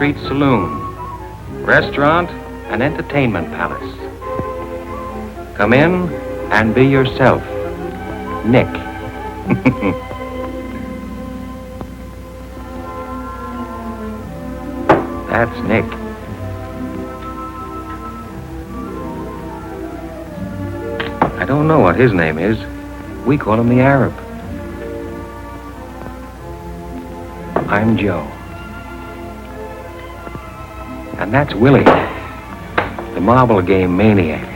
Street Saloon, restaurant, and entertainment palace. Come in and be yourself, Nick. That's Nick. I don't know what his name is. We call him the Arab. I'm Joe. And that's Willie, the marble game maniac.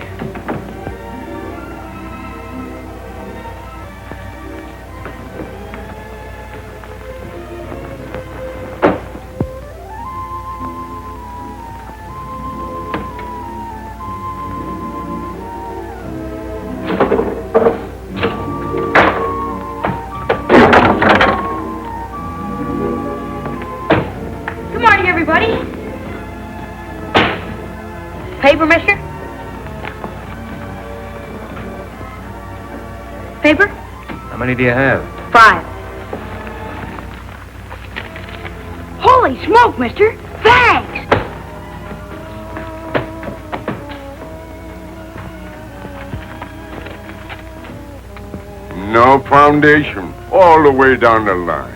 Paper, mister? Paper? How many do you have? 5. Holy smoke, mister! Thanks! No foundation, all the way down the line.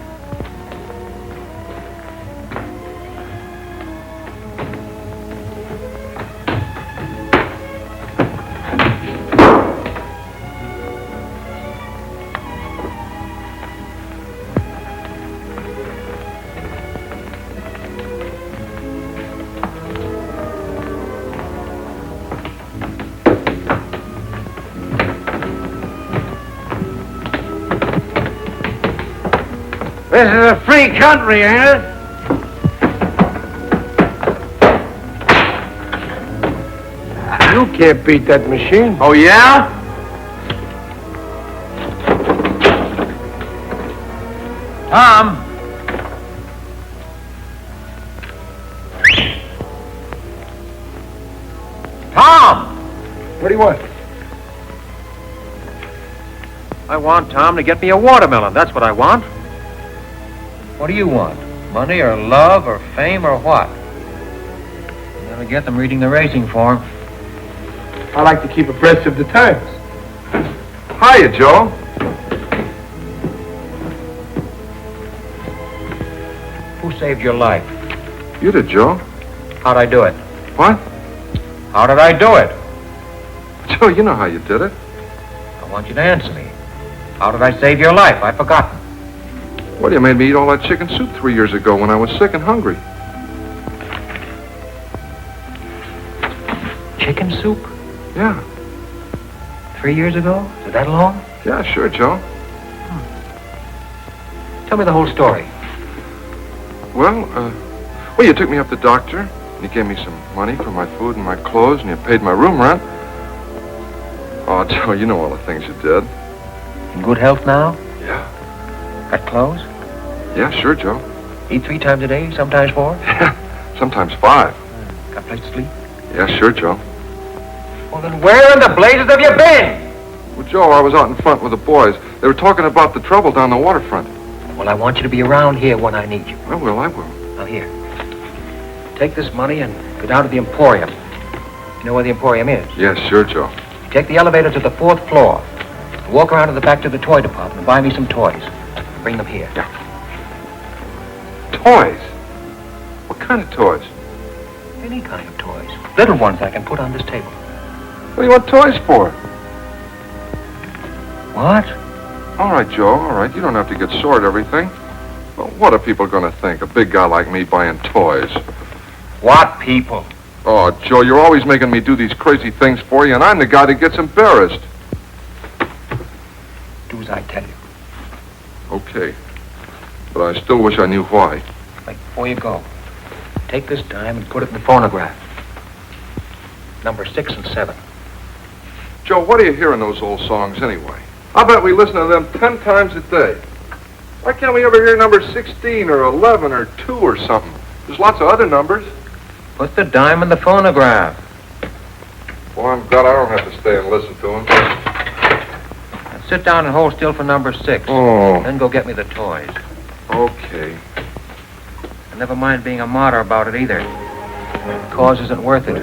This is a free country, ain't it? You can't beat that machine. Oh, yeah? Tom? Tom! What do you want? I want Tom to get me a watermelon. That's what I want. What do you want? Money or love or fame or what? You never get them reading the racing form. I like to keep abreast of the times. Hiya, Joe. Who saved your life? You did, Joe. How'd I do it? What? How did I do it? Joe, you know how you did it. I want you to answer me. How did I save your life? I've forgotten. Well, you made me eat all that chicken soup 3 years ago when I was sick and hungry. Chicken soup? Yeah. 3 years ago? Is it that long? Yeah, sure, Joe. Tell me the whole story. Well, you took me up to the doctor, and you gave me some money for my food and my clothes, and you paid my room rent. Oh, Joe, you know all the things you did. In good health now? Yeah. Got clothes? Yeah, sure, Joe. Eat 3 times a day, sometimes 4? Yeah, sometimes 5. Got a place to sleep? Yeah, sure, Joe. Well, then where in the blazes have you been? Well, Joe, I was out in front with the boys. They were talking about the trouble down the waterfront. Well, I want you to be around here when I need you. I will. Now, here. Take this money and go down to the Emporium. You know where the Emporium is? Yes, sure, Joe. Take the elevator to the 4th floor. Walk around to the back to the toy department and buy me some toys. Bring them here. Yeah. Toys? What kind of toys? Any kind of toys. Little ones I can put on this table. What do you want toys for? What? All right, Joe, all right. You don't have to get sore at everything. Well, what are people going to think? A big guy like me buying toys. What people? Oh, Joe, you're always making me do these crazy things for you, and I'm the guy that gets embarrassed. Do as I tell you. Okay. But I still wish I knew why. Like, before you go, take this dime and put it in the phonograph. Number 6 and 7. Joe, what do you hear in those old songs anyway? I bet we listen to them 10 times a day. Why can't we ever hear number 16 or 11 or 2 or something? There's lots of other numbers. Put the dime in the phonograph. Well, I'm glad I don't have to stay and listen to them. Now sit down and hold still for number 6. Oh. Then go get me the toys. Okay. And Never mind being a martyr about it either. The cause isn't worth it.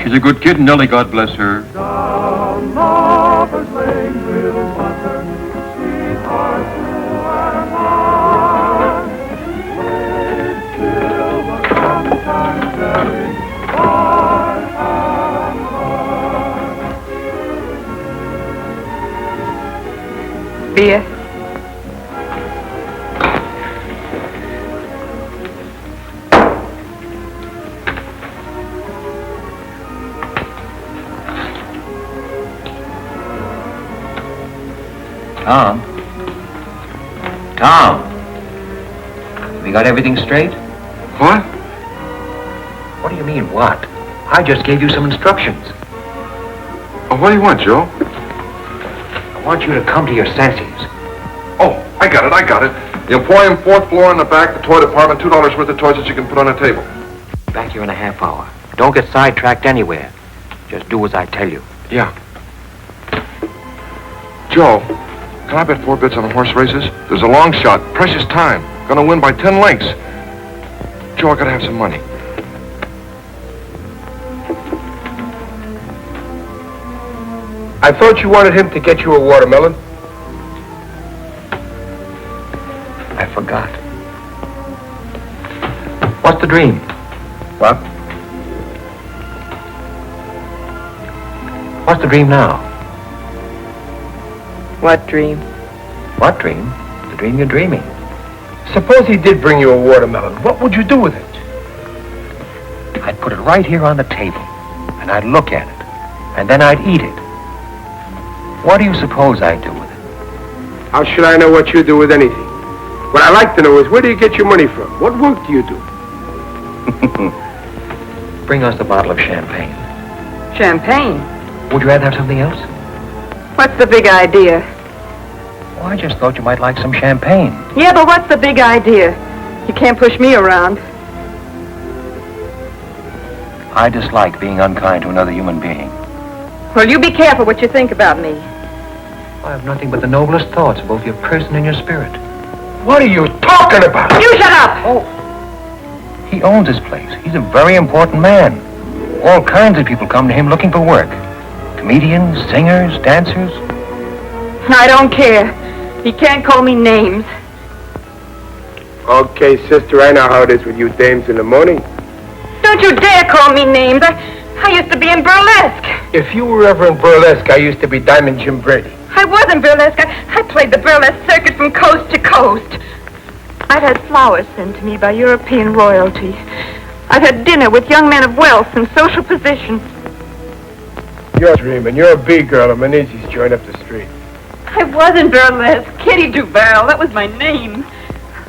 She's a good kid, Nellie, God bless her. Beer. Tom? Tom? Have you got everything straight? What? What do you mean, what? I just gave you some instructions. Oh, what do you want, Joe? I want you to come to your senses. Oh, I got it. The Emporium, 4th floor in the back, the toy department, $2 worth of toys that you can put on a table. Back here in a half hour. Don't get sidetracked anywhere. Just do as I tell you. Yeah. Joe, can I bet 4 bits on the horse races? There's a long shot, precious time. Gonna win by 10 lengths. Joe, I gotta have some money. I thought you wanted him to get you a watermelon. I forgot. What's the dream? What? What's the dream now? What dream? What dream? The dream you're dreaming. Suppose he did bring you a watermelon. What would you do with it? I'd put it right here on the table, and I'd look at it, and then I'd eat it. What do you suppose I'd do with it? How should I know what you do with anything? What I'd like to know is, where do you get your money from? What work do you do? Bring us the bottle of champagne. Champagne? Would you rather have something else? What's the big idea? Well, I just thought you might like some champagne. Yeah, but what's the big idea? You can't push me around. I dislike being unkind to another human being. Well, you be careful what you think about me. I have nothing but the noblest thoughts of both your person and your spirit. What are you talking about? You shut up! Oh, he owns this place. He's a very important man. All kinds of people come to him looking for work. Comedians, singers, dancers. I don't care. He can't call me names. Okay, sister, I know how it is with you dames in the morning. Don't you dare call me names. I used to be in burlesque. If you were ever in burlesque, I used to be Diamond Jim Brady. I was in burlesque. I played the burlesque circuit from coast to coast. I've had flowers sent to me by European royalty. I've had dinner with young men of wealth and social position. You're dreaming. You're a B-girl at Menizzi's joint up the street. I was in burlesque. Kitty Duval, that was my name.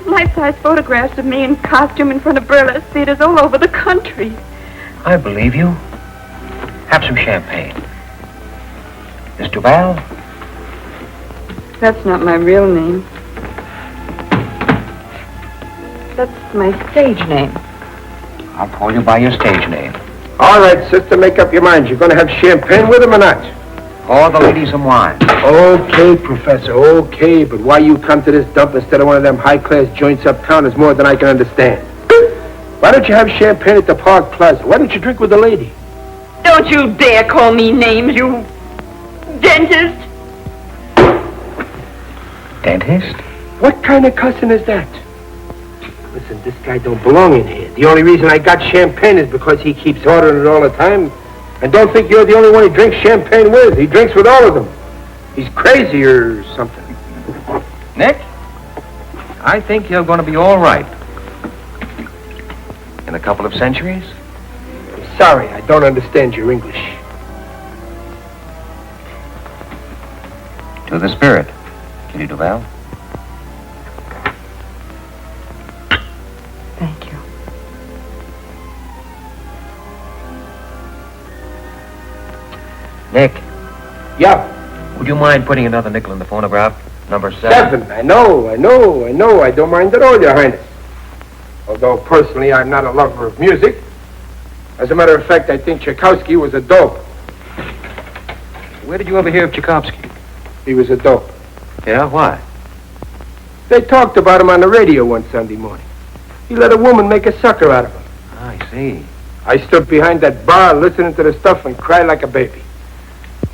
Life-size photographs of me in costume in front of burlesque theaters all over the country. I believe you. Have some champagne. Miss Duval? That's not my real name. That's my stage name. I'll call you by your stage name. All right, sister, make up your mind. You're going to have champagne with him or not? Pour the lady some wine. Okay, Professor, okay. But why you come to this dump instead of one of them high-class joints uptown is more than I can understand. Why don't you have champagne at the Park Plaza? Why don't you drink with the lady? Don't you dare call me names, you dentist. Dentist? What kind of cussing is that? Listen, this guy don't belong in here. The only reason I got champagne is because he keeps ordering it all the time. And don't think you're the only one he drinks champagne with. He drinks with all of them. He's crazy or something. Nick? I think you're going to be all right. In a couple of centuries? I'm sorry, I don't understand your English. To the spirit, Kitty Duval. Thank you. Nick, Yeah, would you mind putting another nickel in the phonograph? Number 7. 7. I know. I don't mind at all, Your Highness. Although personally I'm not a lover of music. As a matter of fact, I think Tchaikovsky was a dope. Where did you ever hear of Tchaikovsky? He was a dope. Yeah, why? They talked about him on the radio one Sunday morning. He let a woman make a sucker out of him. I see. I stood behind that bar listening to the stuff and cried like a baby.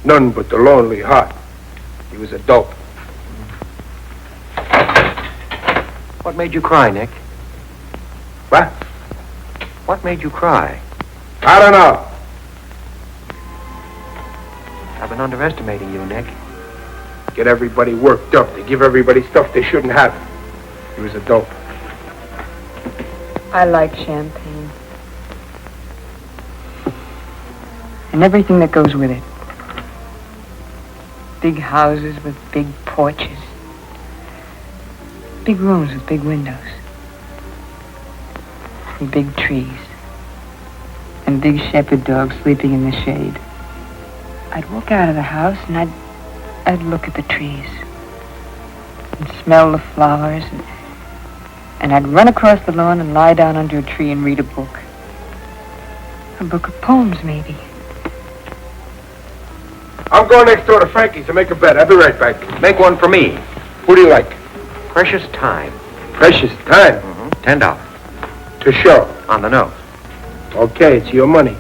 None but the lonely heart. He was a dope. What made you cry, Nick? What? What made you cry? I don't know. I've been underestimating you, Nick. Get everybody worked up. They give everybody stuff they shouldn't have. He was a dope. I like champagne. And everything that goes with it. Big houses with big porches. Big rooms with big windows. And big trees. And big shepherd dogs sleeping in the shade. I'd walk out of the house and I'd look at the trees. And smell the flowers and I'd run across the lawn and lie down under a tree and read a book. A book of poems, maybe. I'm going next door to Frankie's to make a bet. I'll be right back. Make one for me. Who do you like? Precious time. Precious time. $10. To show. On the nose. Okay, it's your money.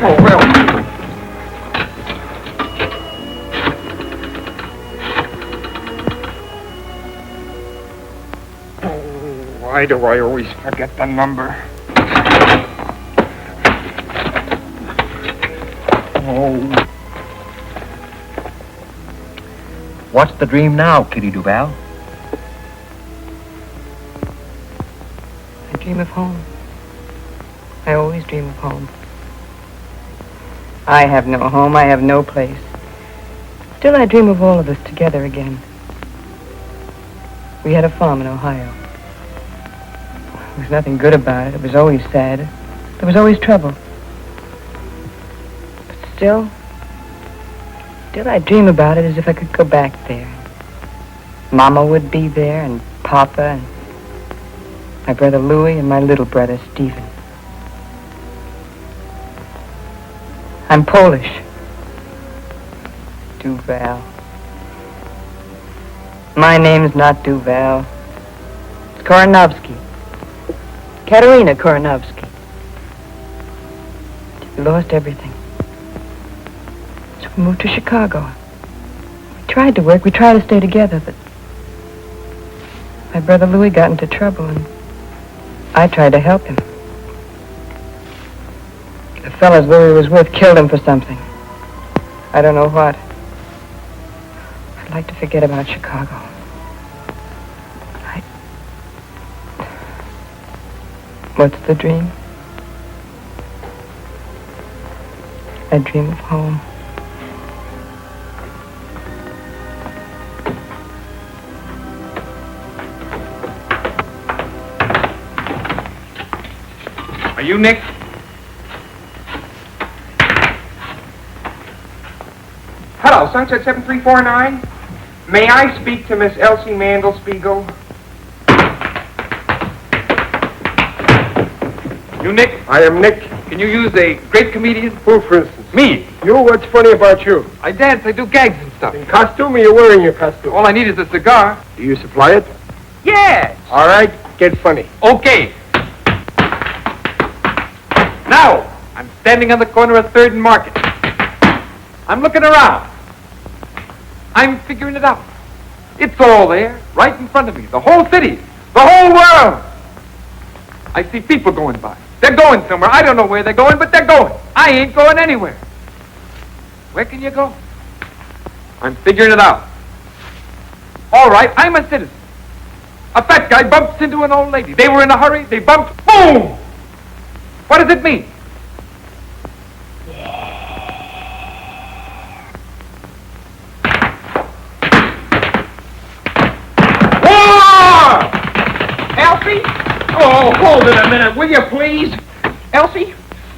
Oh, well. Why do I always forget the number? What's the dream now, Kitty Duval? I dream of home. I always dream of home. I have no home. I have no place. Still, I dream of all of us together again. We had a farm in Ohio. There was nothing good about it. It was always sad. There was always trouble. But still I dream about it as if I could go back there. Mama would be there, and Papa, and my brother Louis, and my little brother Stephen. I'm Polish. Duval. My name's not Duval. It's Koronovsky. Katerina Koronovsky. We lost everything. So we moved to Chicago. We tried to work. We tried to stay together, but my brother Louis got into trouble, and I tried to help him. The fellas Louis was with killed him for something. I don't know what. I'd like to forget about Chicago. What's the dream? I dream of home. Are you Nick? Hello, Sunset 7349. May I speak to Miss Elsie Mandelspiegel? You Nick? I am Nick. Can you use a great comedian? Who, for instance? Me. You? What's funny about you? I dance, I do gags and stuff. In costume or you're wearing your costume? All I need is a cigar. Do you supply it? Yes. All right, get funny. Okay. Now, I'm standing on the corner of 3rd and Market. I'm looking around. I'm figuring it out. It's all there, right in front of me. The whole city, the whole world. I see people going by. They're going somewhere. I don't know where they're going, but they're going. I ain't going anywhere. Where can you go? I'm figuring it out. All right, I'm a citizen. A fat guy bumps into an old lady. They were in a hurry. They bumped. Boom! What does it mean? Elsie? Oh, hold it a minute, will you, please? Elsie,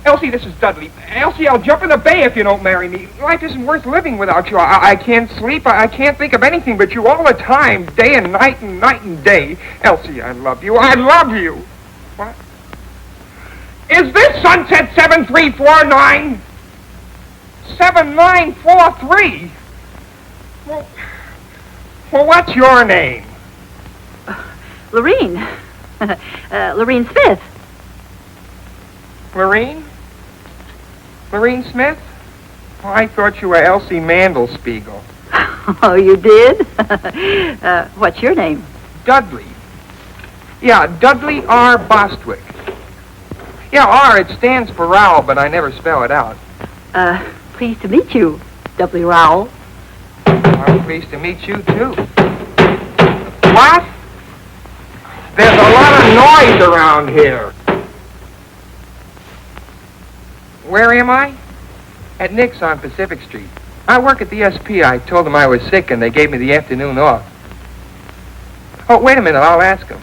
Elsie, this is Dudley. Elsie, I'll jump in the bay if you don't marry me. Life isn't worth living without you. I can't sleep. I can't think of anything but you all the time, day and night and day. Elsie, I love you. I love you. What? Is this Sunset 7349? 7943? Well, what's your name? Lorene. Lorene Smith. Lorene? Lorene Smith? Oh, I thought you were Elsie Mandelspiegel. Oh, you did? What's your name? Dudley. Yeah, Dudley R. Bostwick. Yeah, R, it stands for Rowell, but I never spell it out. Pleased to meet you, Dudley Rowell. I'm pleased to meet you, too. What? There's a lot of noise around here. Where am I? At Nick's on Pacific Street. I work at the SP. I told them I was sick, and they gave me the afternoon off. Oh, wait a minute. I'll ask them.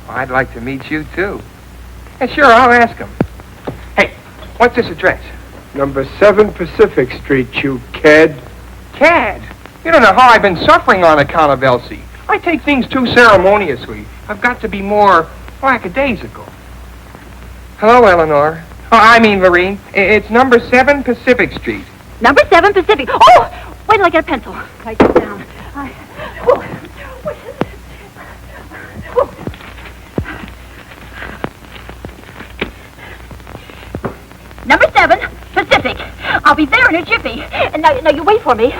I'd like to meet you, too. Yeah, sure, I'll ask them. Hey, what's this address? Number 7 Pacific Street, you cad. Cad? You don't know how I've been suffering on account of Elsie. I take things too ceremoniously. I've got to be more lackadaisical. Hello, Eleanor. Oh, I mean, Lorene. It's number 7 Pacific Street. Number 7 Pacific. Oh, wait till I get a pencil. Write this down. Number 7 Pacific. I'll be there in a jiffy. And now you wait for me.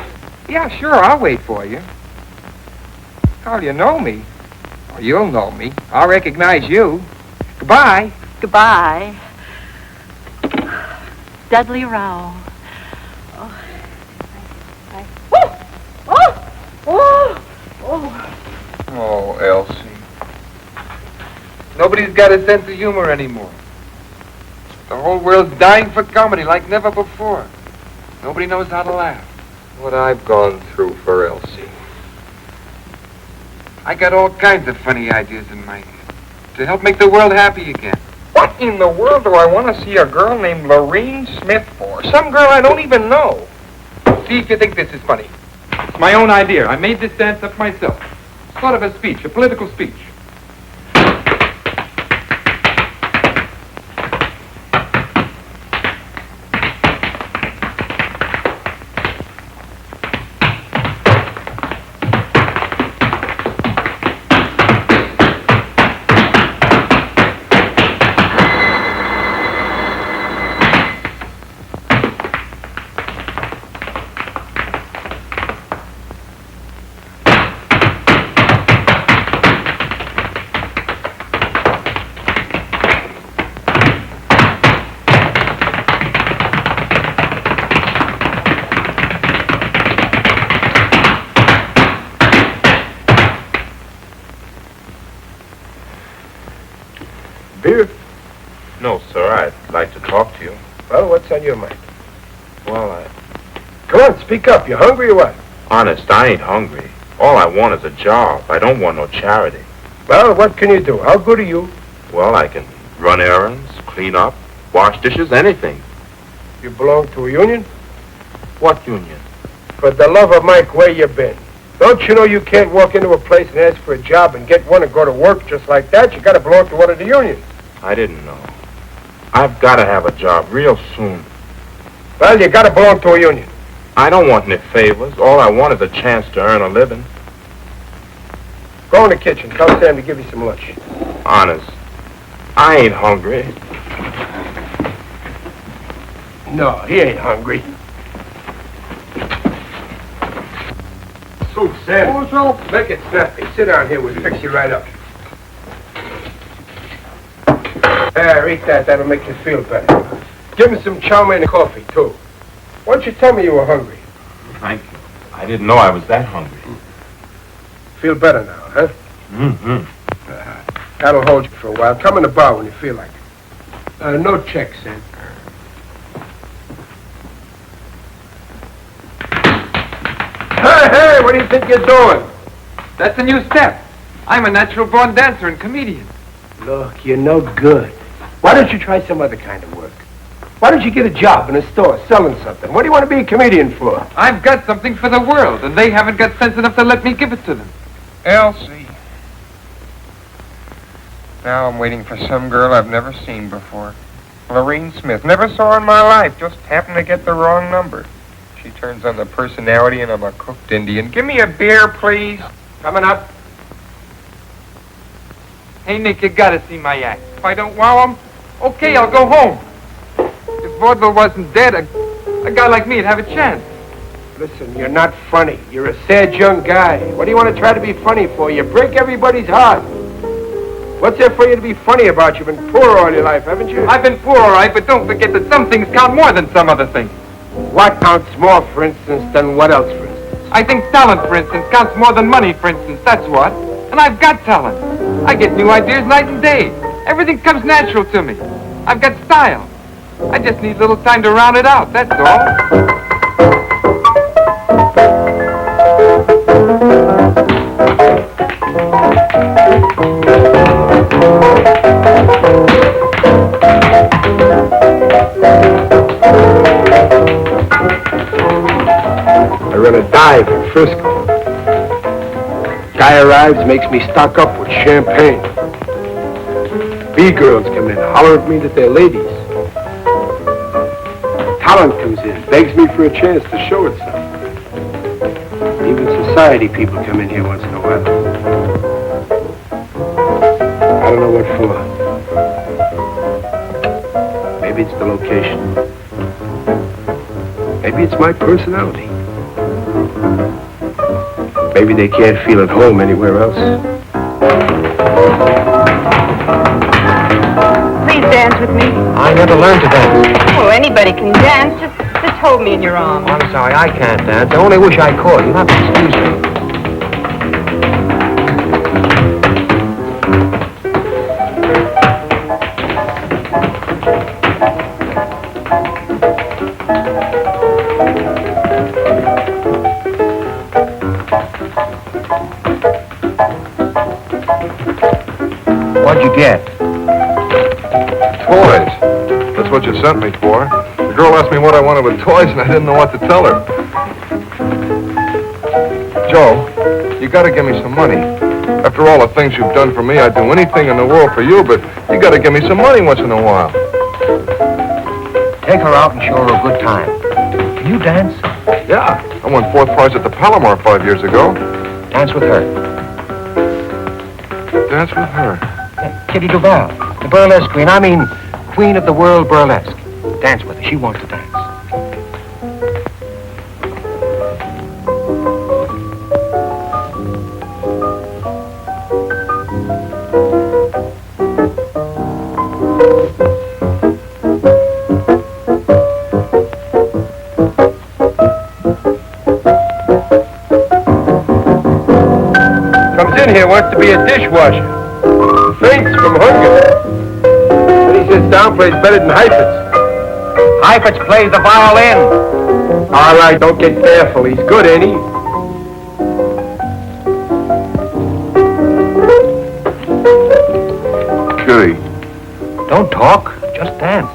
Yeah, sure, I'll wait for you. How do you know me? Oh, you'll know me. I'll recognize you. Goodbye. Goodbye. Dudley Rowell. Oh, Elsie. Nobody's got a sense of humor anymore. The whole world's dying for comedy like never before. Nobody knows how to laugh. What I've gone through for Elsie. I got all kinds of funny ideas in my head to help make the world happy again. What in the world do I want to see a girl named Lorene Smith for? Some girl I don't even know. See if you think this is funny. It's my own idea. I made this dance up myself. Sort of a speech, a political speech. Beer? No, sir. I'd like to talk to you. Well, what's on your mind? Well, Come on, speak up. You hungry or what? honest, I ain't hungry. All I want is a job. I don't want no charity. Well, what can you do? How good are you? Well, I can run errands, clean up, wash dishes, anything. You belong to a union? What union? For the love of Mike, where you been? Don't you know you can't walk into a place and ask for a job and get one and go to work just like that? You gotta belong to one of the unions. I didn't know. I've got to have a job real soon. Well, you gotta belong to a union. I don't want any favors. All I want is a chance to earn a living. Go in the kitchen. Tell Sam to give you some lunch. Honest, I ain't hungry. No, he ain't hungry. Soup, Sam. What's up? Make it snappy. Sit down here. We'll fix you right up. There, eat that. That'll make you feel better. Give me some chow mein and coffee, too. Why don't you tell me you were hungry? Thank you. I didn't know I was that hungry. Feel better now, huh? Mm-hmm. That'll hold you for a while. Come in the bar when you feel like it. No checks, Sam. Hey, what do you think you're doing? That's a new step. I'm a natural-born dancer and comedian. Look, you're no good. Why don't you try some other kind of work? Why don't you get a job in a store selling something? What do you want to be a comedian for? I've got something for the world, and they haven't got sense enough to let me give it to them. Elsie. Now I'm waiting for some girl I've never seen before. Lorene Smith. Never saw her in my life. Just happened to get the wrong number. She turns on the personality and I'm a cooked Indian. Give me a beer, please. Coming up. Hey, Nick, you gotta see my act. If I don't wow 'em, okay, I'll go home. If vaudeville wasn't dead, a guy like me'd have a chance. Listen, you're not funny. You're a sad young guy. What do you want to try to be funny for? You break everybody's heart. What's there for you to be funny about? You've been poor all your life, haven't you? I've been poor, all right, but don't forget that some things count more than some other things. What counts more, for instance, than what else, for instance? I think talent, for instance, counts more than money, for instance, that's what. And I've got talent. I get new ideas night and day. Everything comes natural to me. I've got style. I just need a little time to round it out, that's all. I run a dive in Frisco. Guy arrives, makes me stock up with champagne. B-girls come in, holler at me that they're ladies. Talent comes in, begs me for a chance to show itself. Even society people come in here once in a while. I don't know what for. Maybe it's the location. Maybe it's my personality. Maybe they can't feel at home anywhere else. Please dance with me. I never learned to dance. Oh, anybody can dance. Just hold me in your arms. I'm sorry, I can't dance. I only wish I could. You'll have to excuse me. What'd you get? Toys. That's what you sent me for. The girl asked me what I wanted with toys, and I didn't know what to tell her. Joe, you gotta give me some money. After all the things you've done for me, I'd do anything in the world for you, but you gotta give me some money once in a while. Take her out and show her a good time. Can you dance? Yeah, I won 4th prize at the Palomar 5 years ago. Dance with her. Dance with her. Kitty Duval, the burlesque queen. I mean, queen of the world burlesque. Dance with her. She wants to dance. Comes in here, wants to be a dishwasher. Faints from hunger. When he sits down, plays better than Heifetz. Heifetz plays the violin. All right, don't get careful. He's good, ain't he? Kitty. Don't talk, just dance.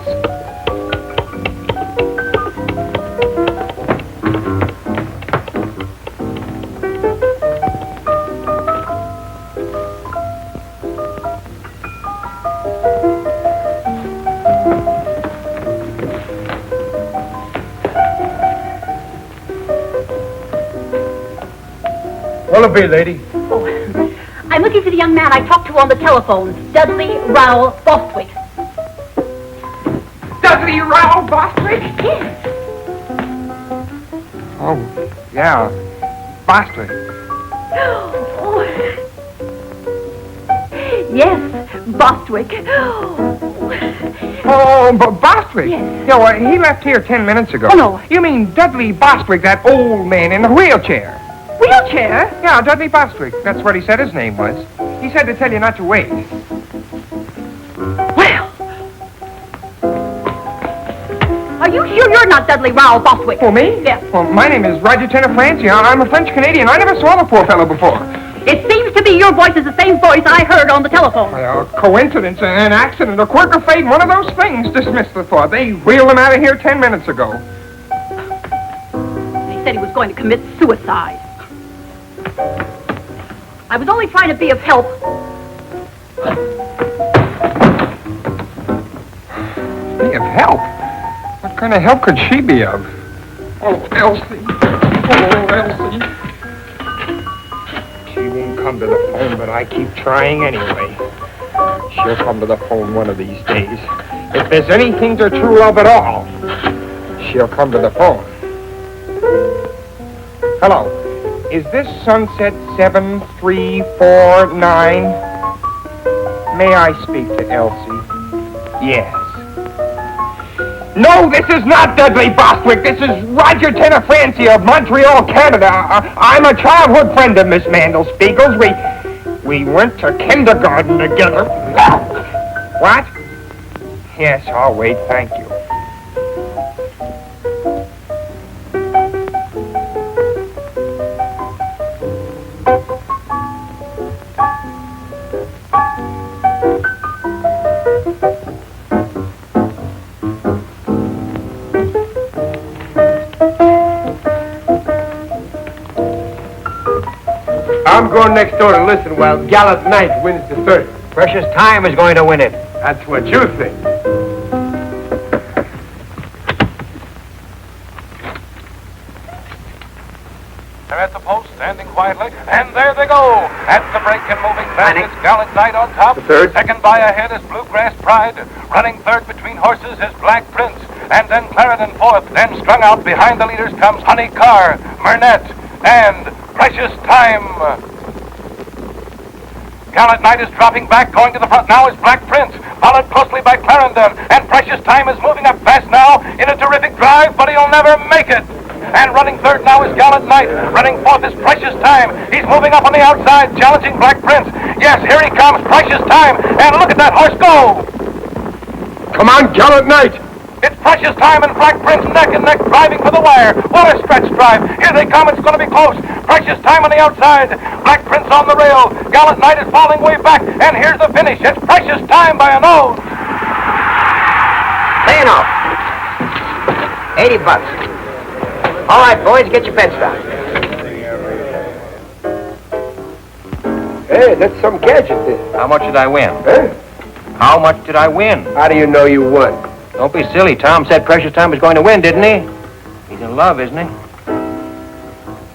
What'll it be, lady? Oh, I'm looking for the young man I talked to on the telephone, Dudley Rowell Bostwick. Dudley Rowell Bostwick? Yes. Oh, yeah. Bostwick. Oh. Yes, Bostwick. Oh, Bostwick? Yes. Yeah, well, he left here 10 minutes ago. Oh, no. You mean Dudley Bostwick, that old man in the wheelchair? Wheelchair? Yeah, Dudley Bostwick. That's what he said his name was. He said to tell you not to wait. Well. Are you sure you're not Dudley Rowell Bostwick? For me? Yes. Well, my name is Roger Tenor Francie. I'm a French-Canadian. I never saw the poor fellow before. It seems to me your voice is the same voice I heard on the telephone. Well, coincidence, an accident, a quirk of fate, one of those things. Dismiss the thought. They wheeled him out of here 10 minutes ago. He said he was going to commit suicide. I was only trying to be of help. Be of help? What kind of help could she be of? Oh, Elsie. Oh, Elsie. She won't come to the phone, but I keep trying anyway. She'll come to the phone one of these days. If there's anything to true love at all, she'll come to the phone. Hello. Is this Sunset 7349? May I speak to Elsie? Yes. No, this is not Dudley Bostwick. This is Roger Tenafranci of Montreal, Canada. I'm a childhood friend of Miss Mandel Spiegel's. We went to kindergarten together. What? Yes, I'll wait, thank you. I'm going next door to listen while Gallant Knight wins the third. Precious Time is going to win it. That's what you think. They're at the post, standing quietly, and there they go. At the break and moving fast, it's Gallant Knight on top. The third. Second by ahead is Bluegrass Pride. Running third between horses is Black Prince. And then Clarendon fourth. Then strung out behind the leaders comes Honey Carr, Murnett, and Precious Time. Gallant Knight is dropping back, going to the front now is Black Prince, followed closely by Clarendon, and Precious Time is moving up fast now in a terrific drive, but he'll never make it. And running third now is Gallant Knight. Running fourth is Precious Time. He's moving up on the outside, challenging Black Prince. Yes, here he comes, Precious Time, and look at that horse go. Come on, Gallant Knight. It's Precious Time and Black Prince neck and neck driving for the wire. What a stretch drive. Here they come. It's going to be close. Precious Time on the outside. Black Prince on the rail. Gallant Knight is falling way back. And here's the finish. It's Precious Time by a nose. Pay off. $80. All right, boys, get your bets down. Hey, that's some gadget there. How much did I win? Huh? How much did I win? How do you know you won? Don't be silly. Tom said Precious Time was going to win, didn't he? He's in love, isn't he?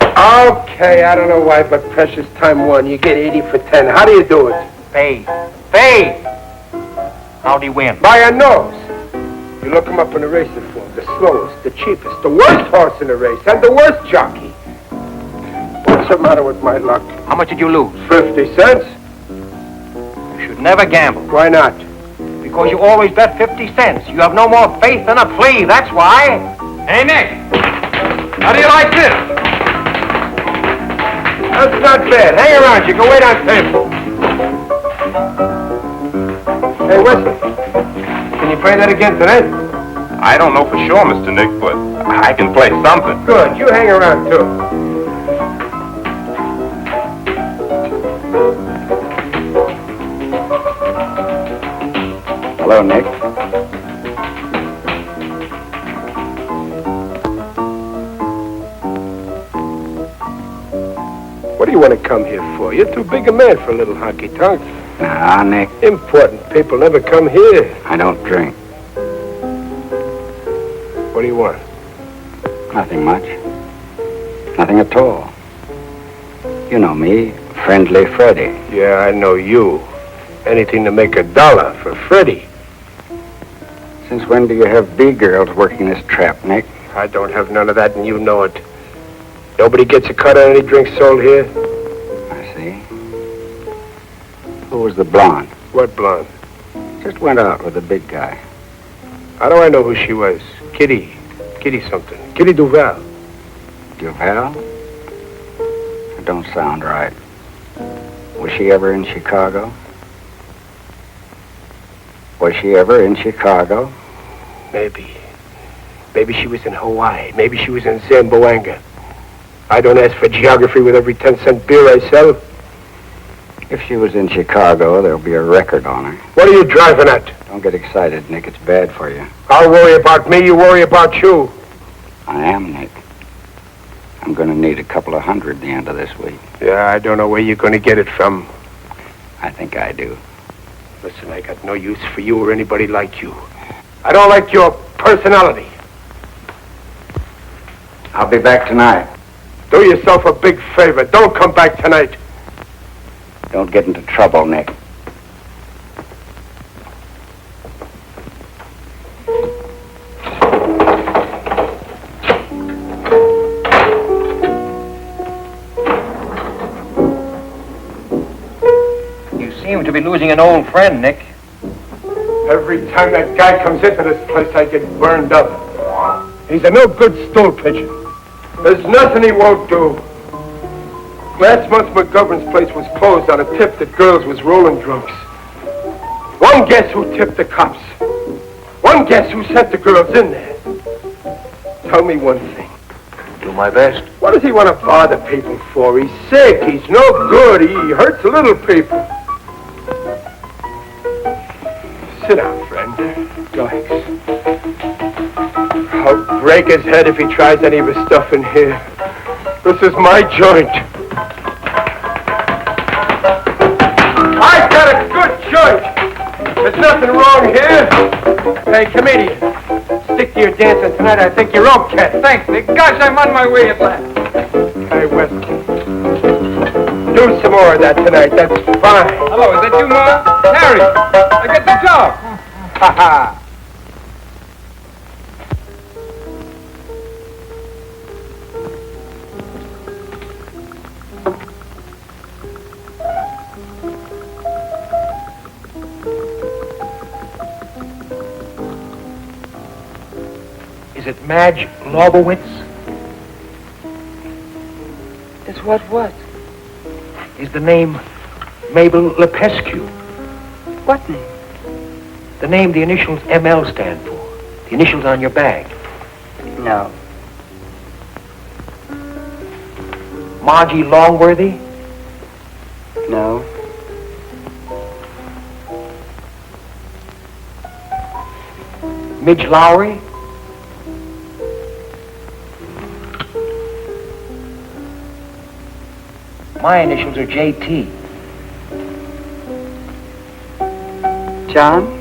Okay, I don't know why, but Precious Time won. You get 80 for 10. How do you do it? Faith. Faith! How'd he win? By a nose. You look him up in the racing form. The slowest, the cheapest, the worst horse in the race, and the worst jockey. What's the matter with my luck? How much did you lose? 50 cents. You should never gamble. Why not? Because you always bet 50 cents. You have no more faith than a flea, that's why. Hey, Nick, how do you like this? That's not bad. Hang around. You can wait on table. Hey, Wesley. Can you play that again tonight? I don't know for sure, Mr. Nick, but I can play something. Good. You hang around, too. Hello, Nick. What do you want to come here for? You're too big a man for a little honky-tonk. Nah, Nick, Important people never come here. I don't drink. What do you want? Nothing much. Nothing at all. You know me, Friendly Freddie. Yeah, I know you. Anything to make $1 for Freddie. Since when do you have B-girls working this trap, Nick? I don't have none of that, and you know it. Nobody gets a cut on any drinks sold here. I see. Who was the blonde? What blonde? Just went out with the big guy. How do I know who she was? Kitty something. Kitty Duval. Duval? That don't sound right. Was she ever in Chicago? Was she ever in Chicago? Maybe. Maybe she was in Hawaii. Maybe she was in Zamboanga. I don't ask for geography with every 10-cent beer I sell. If she was in Chicago, there'll be a record on her. What are you driving at? Don't get excited, Nick. It's bad for you. I'll worry about me, you worry about you. I am, Nick. I'm going to need a couple of hundred at the end of this week. Yeah, I don't know where you're going to get it from. I think I do. Listen, I got no use for you or anybody like you. I don't like your personality. I'll be back tonight. Do yourself a big favor. Don't come back tonight. Don't get into trouble, Nick. You seem to be losing an old friend, Nick. Every time that guy comes into this place, I get burned up. He's a no good stool pigeon. There's nothing he won't do. Last month, McGovern's place was closed on a tip that girls was rolling drunks. One guess who tipped the cops. One guess who sent the girls in there. Tell me one thing. Do my best. What does he want to bother people for? He's sick. He's no good. He hurts little people. Sit down, friend. Relax. I'll break his head if he tries any of his stuff in here. This is my joint. I've got a good joint. There's nothing wrong here. Hey, comedian, stick to your dancing tonight. I think you're okay. Thanks, Nick. Gosh, I'm on my way at last. Hey, West. Do some more of that tonight. That's fine. Hello, is that you, Ma? Harry, I got the job. Ha ha. Is it Madge Lobowitz? Is what? Is the name Mabel Lepescu? What name? The name the initials ML stand for. The initials on your bag. No. Margie Longworthy? No. Midge Lowry? My initials are JT. John?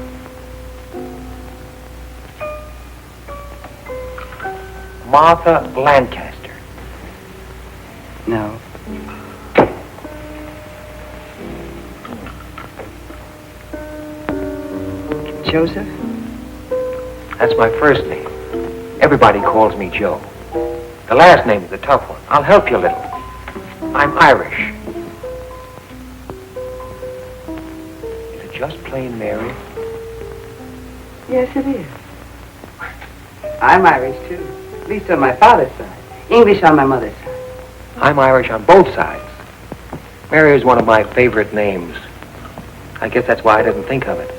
Martha Lancaster. No. Joseph? That's my first name. Everybody calls me Joe. The last name is a tough one. I'll help you a little. I'm Irish. Is it just plain Mary? Yes, it is. I'm Irish, too. At least on my father's side. English on my mother's side. I'm Irish on both sides. Mary is one of my favorite names. I guess that's why I didn't think of it.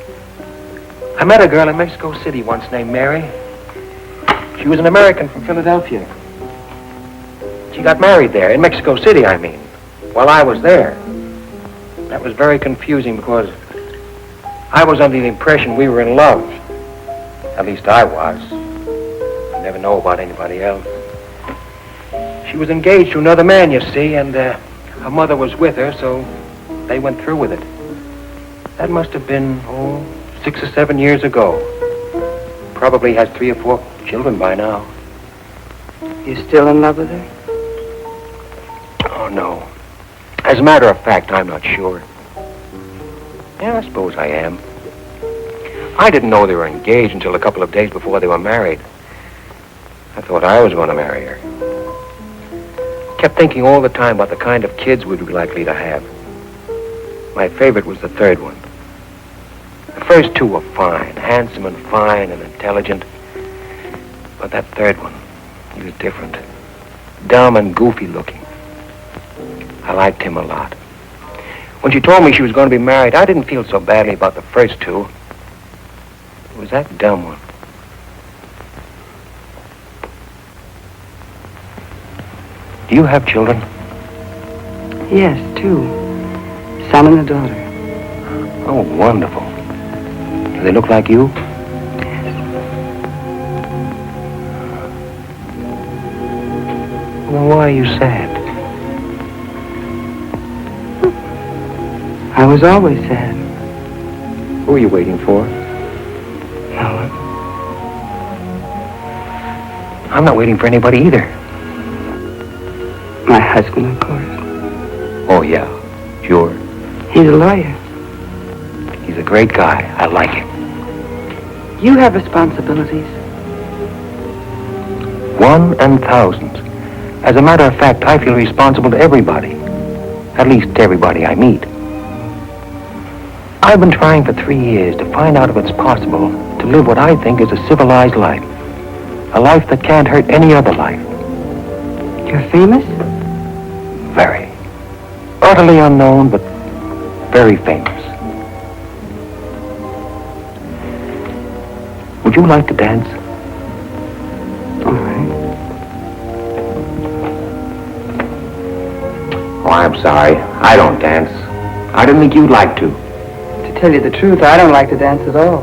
I met a girl in Mexico City once named Mary. She was an American from Philadelphia. She got married there, in Mexico City, I mean, while I was there. That was very confusing because I was under the impression we were in love. At least I was. I never know about anybody else. She was engaged to another man, you see, and her mother was with her, so they went through with it. That must have been, 6 or 7 years ago. Probably has 3 or 4 children by now. You still in love with her? Oh, no. As a matter of fact, I'm not sure. Yeah, I suppose I am. I didn't know they were engaged until a couple of days before they were married. I thought I was going to marry her. Kept thinking all the time about the kind of kids we'd be likely to have. My favorite was the third one. The first 2 were fine, handsome and fine and intelligent. But that third one, he was different. Dumb and goofy looking. I liked him a lot. When she told me she was going to be married, I didn't feel so badly about the first 2. It was that dumb one. Do you have children? Yes, 2. son and a daughter. Oh, wonderful. Do they look like you? Well, why are you sad? I was always sad. Who are you waiting for? No one. I'm not waiting for anybody either. My husband, of course. Oh, yeah. Sure. He's a lawyer. He's a great guy. I like him. You have responsibilities. One and thousands. As a matter of fact, I feel responsible to everybody. At least to everybody I meet. I've been trying for 3 years to find out if it's possible to live what I think is a civilized life. A life that can't hurt any other life. You're famous? Very. Utterly unknown, but very famous. Would you like to dance? All right. Oh, I'm sorry. I don't dance. I didn't think you'd like to. To tell you the truth, I don't like to dance at all.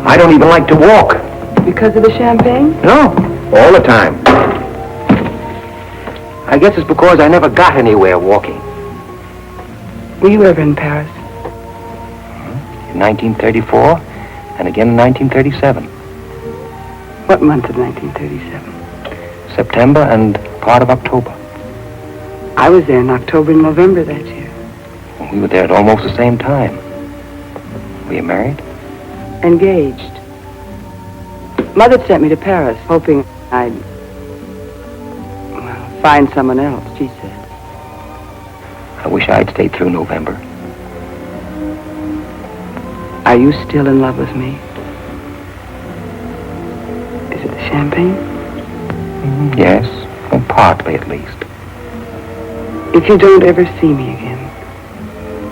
I don't even like to walk. Because of the champagne? No, all the time. I guess it's because I never got anywhere walking. Were you ever in Paris? In 1934, and again in 1937. What month of 1937? September and part of October. I was there in October and November that year. We were there at almost the same time. Were you married? Engaged. Mother sent me to Paris, hoping I'd, well, find someone else, she said. I wish I'd stayed through November. Are you still in love with me? Is it the champagne? Yes, well, partly at least. If you don't ever see me again,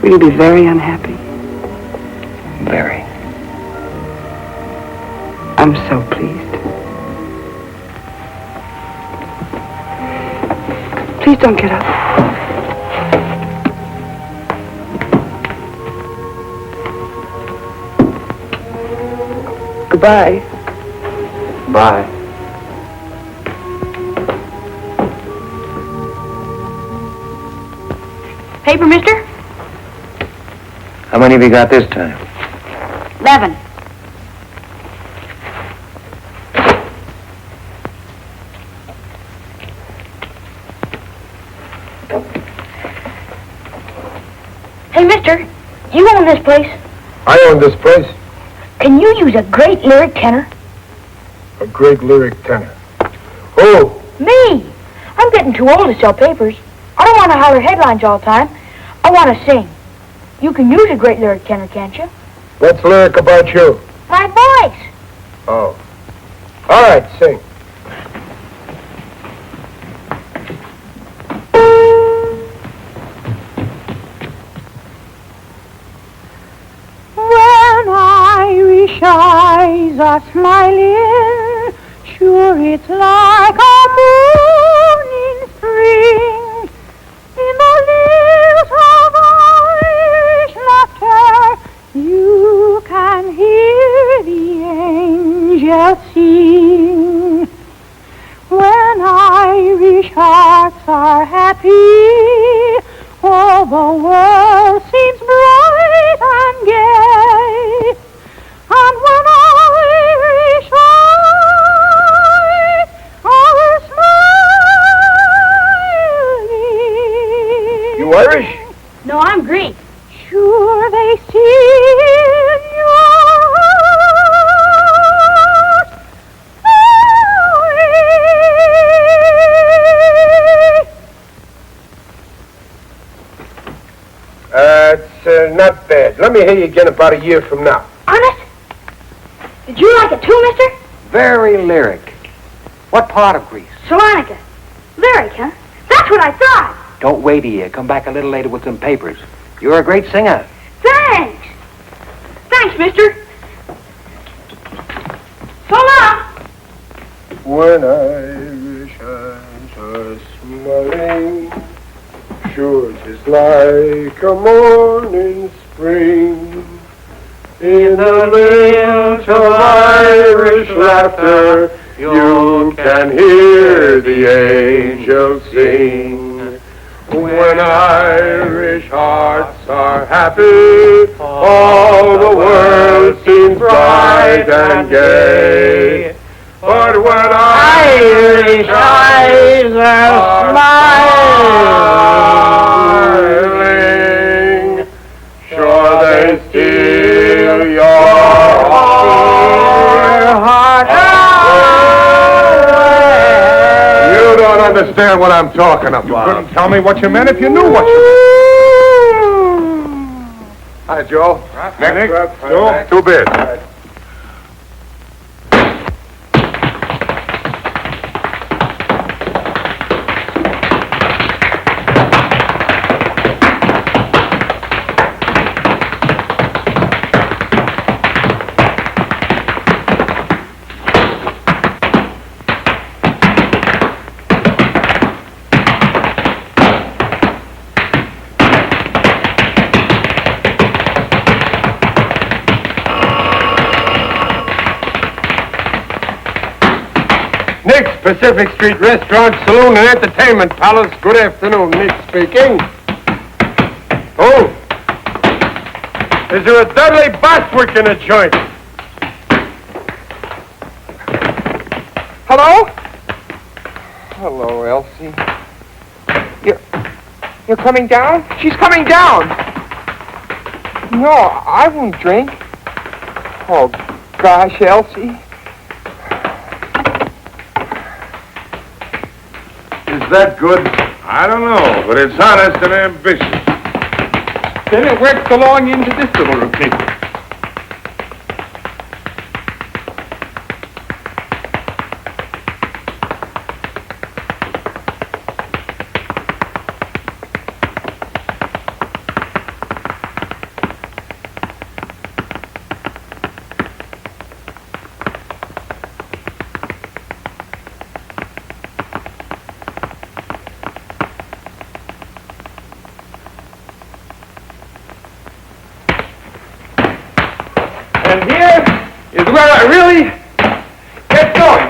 will you be very unhappy? Very. I'm so pleased. Please don't get up. Goodbye. Bye. Paper, mister? How many have you got this time? 11. Hey, mister, you own this place? I own this place. Can you use a great lyric tenor? A great lyric tenor. Who? Me! I'm getting too old to sell papers. I don't want to holler headlines all the time. I want to sing. You can use a great lyric tenor, can't you? What's lyric about you? My voice. Oh. All right, sing. When Irish eyes are smiling, sure it's like a moon in spring. In the lilt of Irish laughter, you can hear the angels sing. When Irish hearts are happy, all the world seems bright and gay. And when Irish eyes are smiling. You Irish? No, I'm Greek. Sure they see in your heart It's not bad. Let me hear you again about a year from now. Honest? Did you like it too, mister? Very lyric. What part of Greece? Salonica. Lyric, huh? That's what I thought. Don't wait a year. Come back a little later with some papers. You're a great singer. Thanks. Thanks, mister. So long. When Irish eyes are smiling, sure 'tis like a morning spring. In the lilt of Irish laughter, you can hear the angels sing. When Irish hearts are happy, all the world seems bright and gay. But when Irish eyes are smiling, sure they steal your heart away. You don't understand what I'm talking about. You couldn't tell me what you meant if you knew what you meant. Hi, Joe. Next, Joe. Two bids. Nick's Pacific Street Restaurant, Saloon, and Entertainment Palace. Good afternoon, Nick speaking. Oh, is there a Dudley Bostwick in the joint? Hello? Hello, Elsie. You're coming down? She's coming down! No, I won't drink. Oh, gosh, Elsie. Is that good? I don't know, but it's honest and ambitious. Then it works along into this little routine. And here is where I really get going.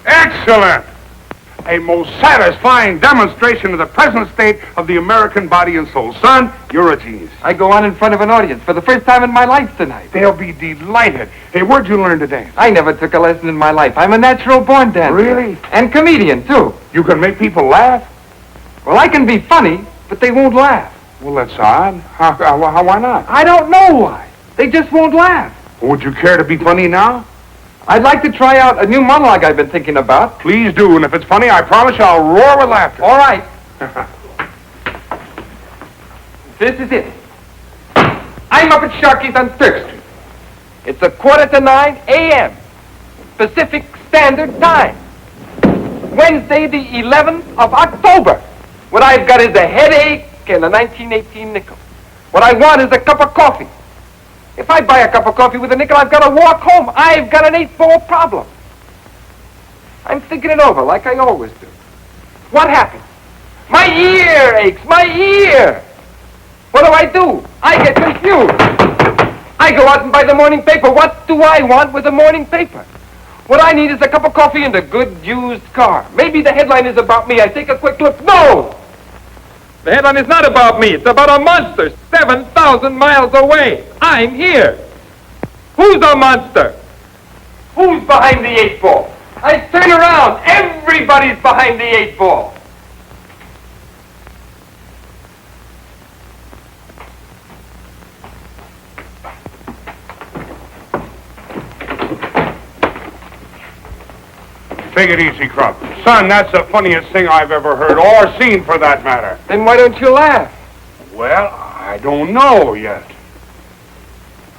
Excellent! A most satisfying demonstration of the present state of the American body and soul. Son, you're a genius. I go on in front of an audience for the first time in my life tonight. They'll be delighted. Hey, where'd you learn to dance? I never took a lesson in my life. I'm a natural-born dancer. Really? And comedian, too. You can make people laugh? Well, I can be funny, but they won't laugh. Well, that's odd. Why not? I don't know why. They just won't laugh. Would you care to be funny now? I'd like to try out a new monologue I've been thinking about. Please do, and if it's funny, I promise you I'll roar with laughter. All right. This is it. I'm up at Sharkey's on 3rd Street. It's 8:45 a.m. Pacific Standard Time. Wednesday, the 11th of October. What I've got is a headache and a 1918 nickel. What I want is a cup of coffee. If I buy a cup of coffee with a nickel, I've got to walk home. I've got an 8-ball problem. I'm thinking it over like I always do. What happened? My ear aches, my ear! What do? I get confused. I go out and buy the morning paper. What do I want with the morning paper? What I need is a cup of coffee and a good used car. Maybe the headline is about me. I take a quick look. No! The headline is not about me. It's about a monster 7,000 miles away. I'm here. Who's a monster? Who's behind the 8-ball? I turn around. Everybody's behind the 8-ball. Take it easy, Crump. Son, that's the funniest thing I've ever heard, or seen for that matter. Then why don't you laugh? Well, I don't know yet.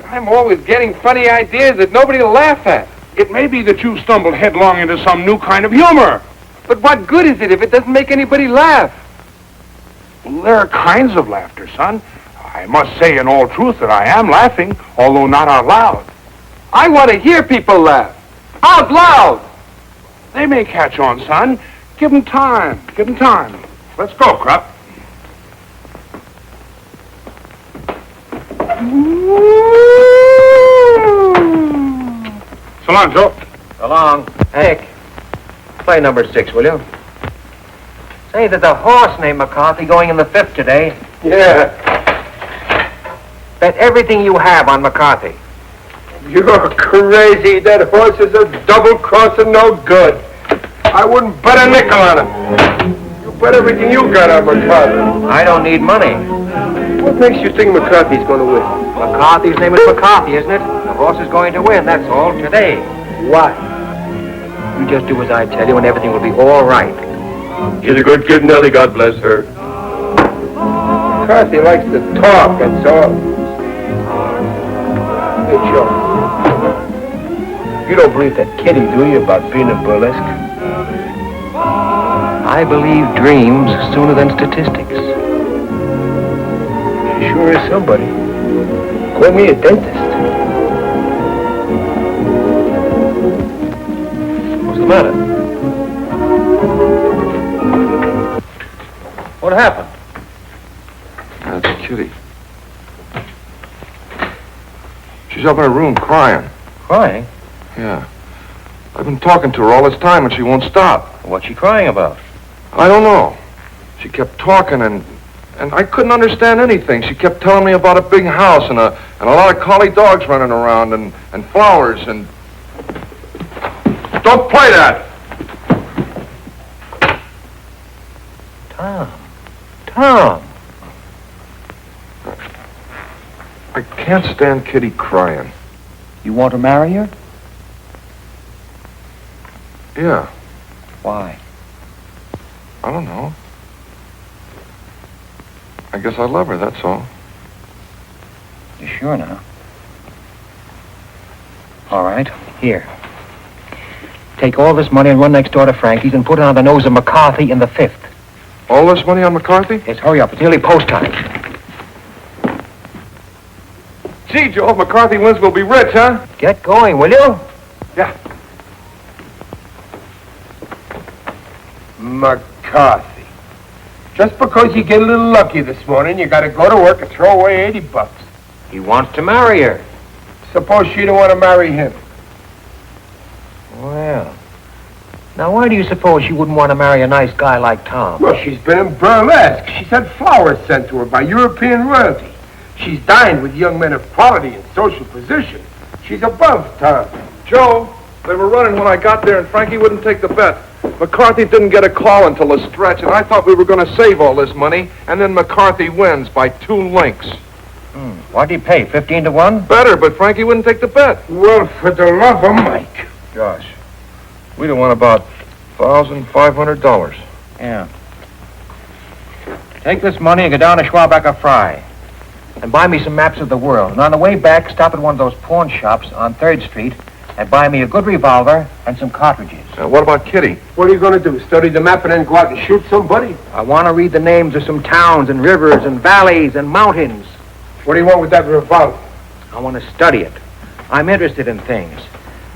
I'm always getting funny ideas that nobody will laugh at. It may be that you stumbled headlong into some new kind of humor. But what good is it if it doesn't make anybody laugh? There are kinds of laughter, son. I must say in all truth that I am laughing, although not out loud. I want to hear people laugh. Out loud. They may catch on, son. Give them time. Give them time. Let's go, Krupp. So long, Joe. So long. Hank, play number 6, will you? Say, there's a horse named McCarthy going in the 5th today. Yeah. Bet everything you have on McCarthy. You're crazy. That horse is a double-crossing no good. I wouldn't bet a nickel on him. You bet everything you got on McCarthy. I don't need money. What makes you think McCarthy's going to win? McCarthy's name is McCarthy, isn't it? The horse is going to win, that's all, today. Why? You just do as I tell you and everything will be all right. She's a good kid, Nellie, God bless her. McCarthy likes to talk, that's all. Hey, Joe. You don't believe that kiddie, do you, about being a burlesque? I believe dreams sooner than statistics. She sure is somebody. Call me a dentist. What's the matter? What happened? That's Kitty. She's up in her room crying. Crying? Yeah. I've been talking to her all this time and she won't stop. What's she crying about? I don't know. She kept talking and I couldn't understand anything. She kept telling me about a big house and a lot of collie dogs running around and flowers and... Don't play that! Tom. I can't stand Kitty crying. You want to marry her? Yeah. Why? I don't know. I guess I love her, that's all. You sure now? All right, here. Take all this money and run next door to Frankie's and put it on the nose of McCarthy in the 5th. All this money on McCarthy? Yes, hurry up. It's nearly post time. Gee, Joe, if McCarthy wins, we'll be rich, huh? Get going, will you? Yeah. McCarthy. Just because you get a little lucky this morning, you got to go to work and throw away $80. He wants to marry her. Suppose she don't want to marry him. Well, now why do you suppose she wouldn't want to marry a nice guy like Tom? Well, she's been in burlesque. She's had flowers sent to her by European royalty. She's dined with young men of quality and social position. She's above Tom. Joe, they were running when I got there and Frankie wouldn't take the bet. McCarthy didn't get a call until the stretch, and I thought we were going to save all this money, and then McCarthy wins by 2 links. What'd he pay, 15 to 1? Better, but Frankie wouldn't take the bet. Well, for the love of Mike. Gosh, we'd have won about $1,500. Yeah. Take this money and go down to Schwabacher Fry and buy me some maps of the world. And on the way back, stop at one of those pawn shops on 3rd Street and buy me a good revolver and some cartridges. What about Kitty? What are you going to do, study the map and then go out and shoot somebody? I want to read the names of some towns and rivers and valleys and mountains. What do you want with that revolver? I want to study it. I'm interested in things.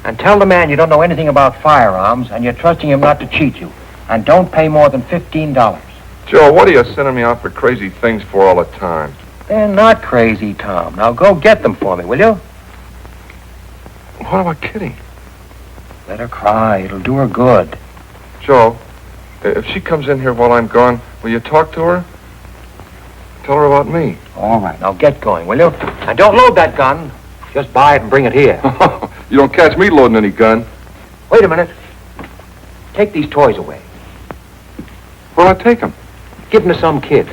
And tell the man you don't know anything about firearms and you're trusting him not to cheat you. And don't pay more than $15. Joe, what are you sending me out for crazy things for all the time? They're not crazy, Tom. Now go get them for me, will you? What about Kitty? Let her cry. It'll do her good. Joe, if she comes in here while I'm gone, will you talk to her? Tell her about me. All right. Now get going, will you? And don't load that gun. Just buy it and bring it here. You don't catch me loading any gun. Wait a minute. Take these toys away. Where'll I take them? Give them to some kid.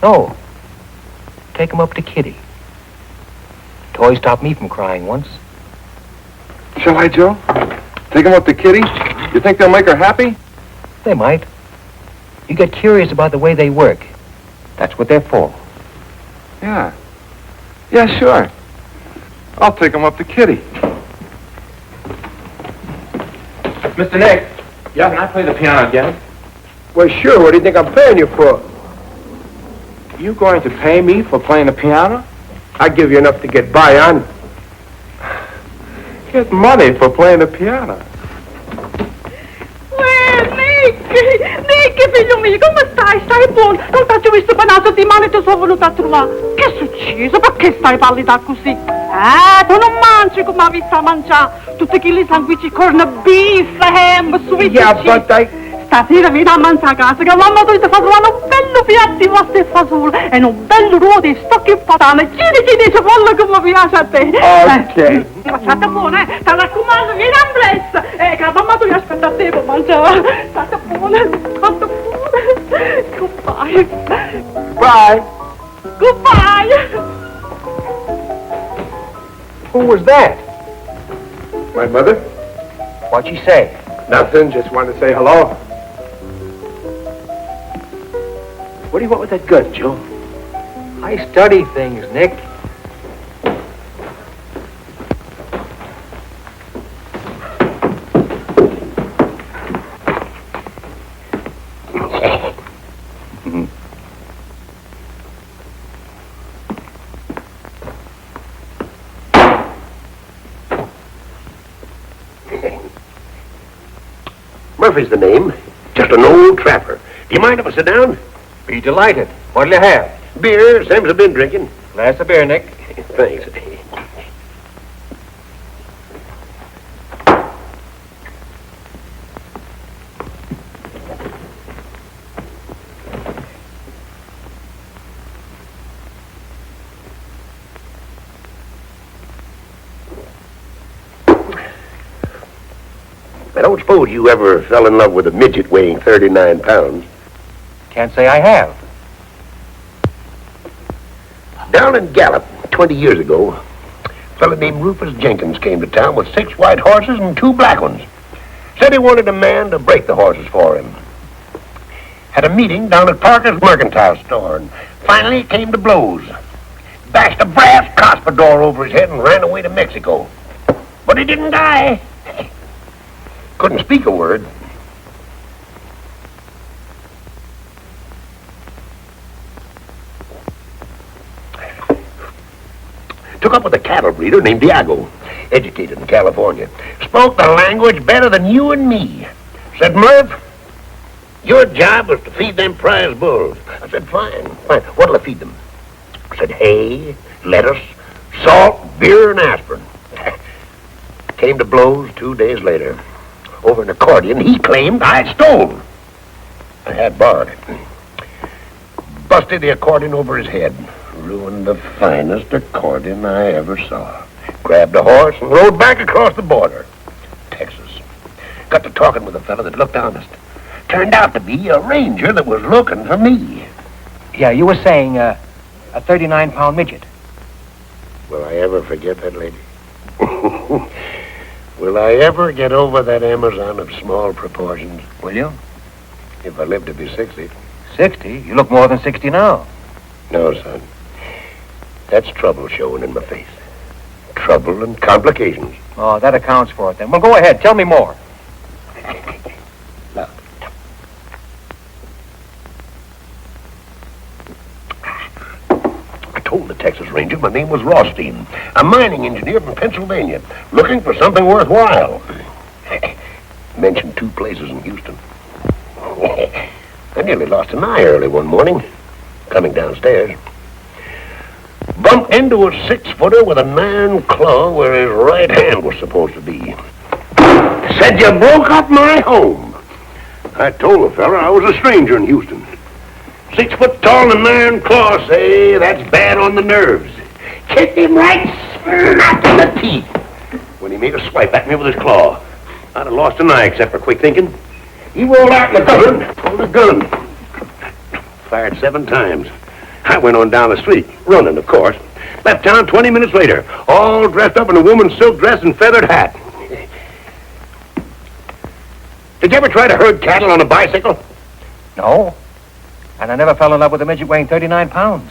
No. Take them up to Kitty. Toys stopped me from crying once. Shall I, Joe? Take them up to Kitty? You think they'll make her happy? They might. You get curious about the way they work. That's what they're for. Yeah. Yeah, sure. I'll take them up to Kitty. Mr. Nick. Yeah? Can I play the piano again? Well, sure. What do you think I'm paying you for? You going to pay me for playing the piano? I give you enough to get by on. Get money for playing the piano? Nick, figlio mio, come stai? Stai buono? Non t'ho visto per una settimana e ti sono venuta a trovare. Che è successo? Perché stai pallida così? Tu non mangi come hai visto a mangiare. Tutti quelli sanguici, corn beef, ham, sweet cheese. Stasera vieni a mangiare a casa, che mamma tu ti fa trovare un bello piatto di pasta e fagioli e un bello ruolo di stocchi e patane. Giri, cipolla come piace a te. Ok. State buono, Ti raccomando, vieni a bless. Che la mamma tu ti aspetta a te per mangiare. State buono, state buono. Goodbye. Bye. Goodbye. Who was that? My mother? What'd she say? Nothing, just wanted to say hello. What do you want with that gun, Joe? I study things, Nick. Murphy's the name. Just an old trapper. Do you mind if I sit down? Be delighted. What'll you have? Beer, same as I've been drinking. Glass of beer, Nick. Thanks. I don't suppose you ever fell in love with a midget weighing 39 pounds. Can't say I have. Down in Gallup, 20 years ago, a fellow named Rufus Jenkins came to town with 6 white horses and 2 black ones. Said he wanted a man to break the horses for him. Had a meeting down at Parker's mercantile store, and finally it came to blows. Bashed a brass cuspidor over his head and ran away to Mexico. But he didn't die. Couldn't speak a word. Took up with a cattle breeder named Diago, educated in California. Spoke the language better than you and me. Said, Murph, your job was to feed them prize bulls. I said, fine. What'll I feed them? Said, hay, lettuce, salt, beer, and aspirin. Came to blows 2 days later. Over an accordion he claimed I stole. I had borrowed it. Busted the accordion over his head. Ruined the finest accordion I ever saw. Grabbed a horse and rode back across the border. Texas. Got to talking with a fellow that looked honest. Turned out to be a ranger that was looking for me. Yeah, you were saying, a 39-pound midget. Will I ever forget that lady? Will I ever get over that Amazon of small proportions? Will you? If I live to be 60. 60? You look more than 60 now. No, son. That's trouble showing in my face. Trouble and complications. Oh, that accounts for it then. Well, go ahead. Tell me more. Look. I told the Texas Ranger my name was Rothstein, a mining engineer from Pennsylvania, looking for something worthwhile. Mentioned 2 places in Houston. I nearly lost an eye early one morning, coming downstairs. Bumped into a 6-footer with an iron claw where his right hand was supposed to be. Said, you broke up my home. I told the fella I was a stranger in Houston. 6 foot tall and iron claw, say, that's bad on the nerves. Kicked him right smack in the teeth when he made a swipe at me with his claw. I'd have lost an eye except for quick thinking. He rolled out in the gun, pulled a gun. Fired 7 times. I went on down the street, running, of course. Left town 20 minutes later, all dressed up in a woman's silk dress and feathered hat. Did you ever try to herd cattle on a bicycle? No. And I never fell in love with a midget weighing 39 pounds.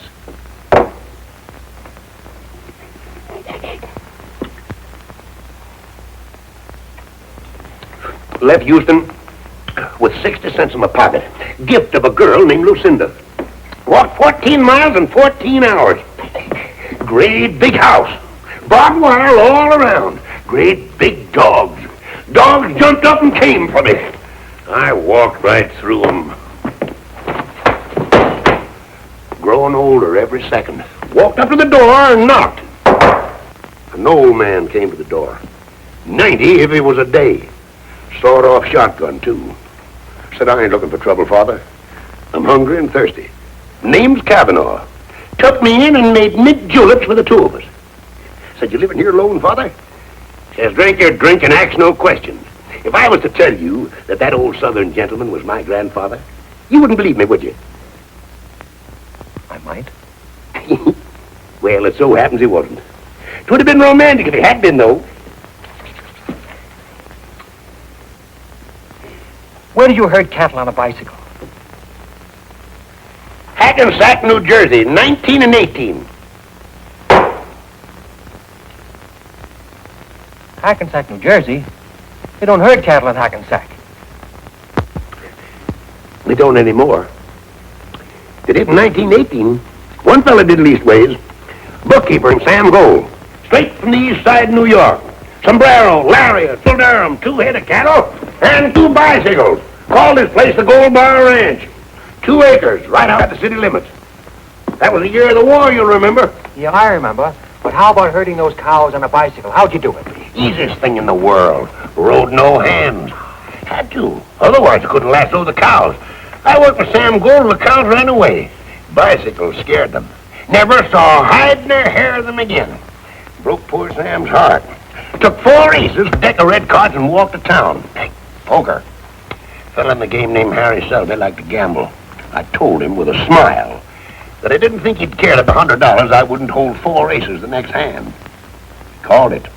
Left Houston with 60 cents in my pocket. Gift of a girl named Lucinda. Walked 14 miles in 14 hours. Great big house. Barbed wire all around. Great big dogs. Dogs jumped up and came for me. I walked right through them. Growing older every second. Walked up to the door and knocked. An old man came to the door. 90 if it was a day. Sawed-off shotgun, too. Said, I ain't looking for trouble, Father. I'm hungry and thirsty. Name's Kavanaugh. Took me in and made mint juleps for the two of us. Said, you living here alone, Father? Says, drink your drink and ask no questions. If I was to tell you that old Southern gentleman was my grandfather, you wouldn't believe me, would you? I might. Well, it so happens he wasn't. 'Twould have been romantic if he had been, though. Where did you herd cattle on a bicycle? Hackensack, New Jersey, 19 and 18. Hackensack, New Jersey? They don't herd cattle in Hackensack. They don't anymore. They did in 1918. One fella did leastways. Bookkeeper in Sam Gold. Straight from the east side of New York. Sombrero, lariat, full Durham, 2 head of cattle, and 2 bicycles. Called this place the Gold Bar Ranch. 2 acres, right out at the city limits. That was the year of the war, you'll remember. Yeah, I remember. But how about herding those cows on a bicycle? How'd you do it? Easiest thing in the world. Rode no hands. Had to. Otherwise, I couldn't lasso the cows. I worked with Sam Gold, the cows ran away. Bicycles scared them. Never saw hide nor hair of them again. Broke poor Sam's heart. Took 4 aces, a deck of red cards, and walked to town. Poker. Fella in the game named Harry Selby liked to gamble. I told him with a smile that I didn't think he'd care that the $100 I wouldn't hold 4 aces the next hand. He called it.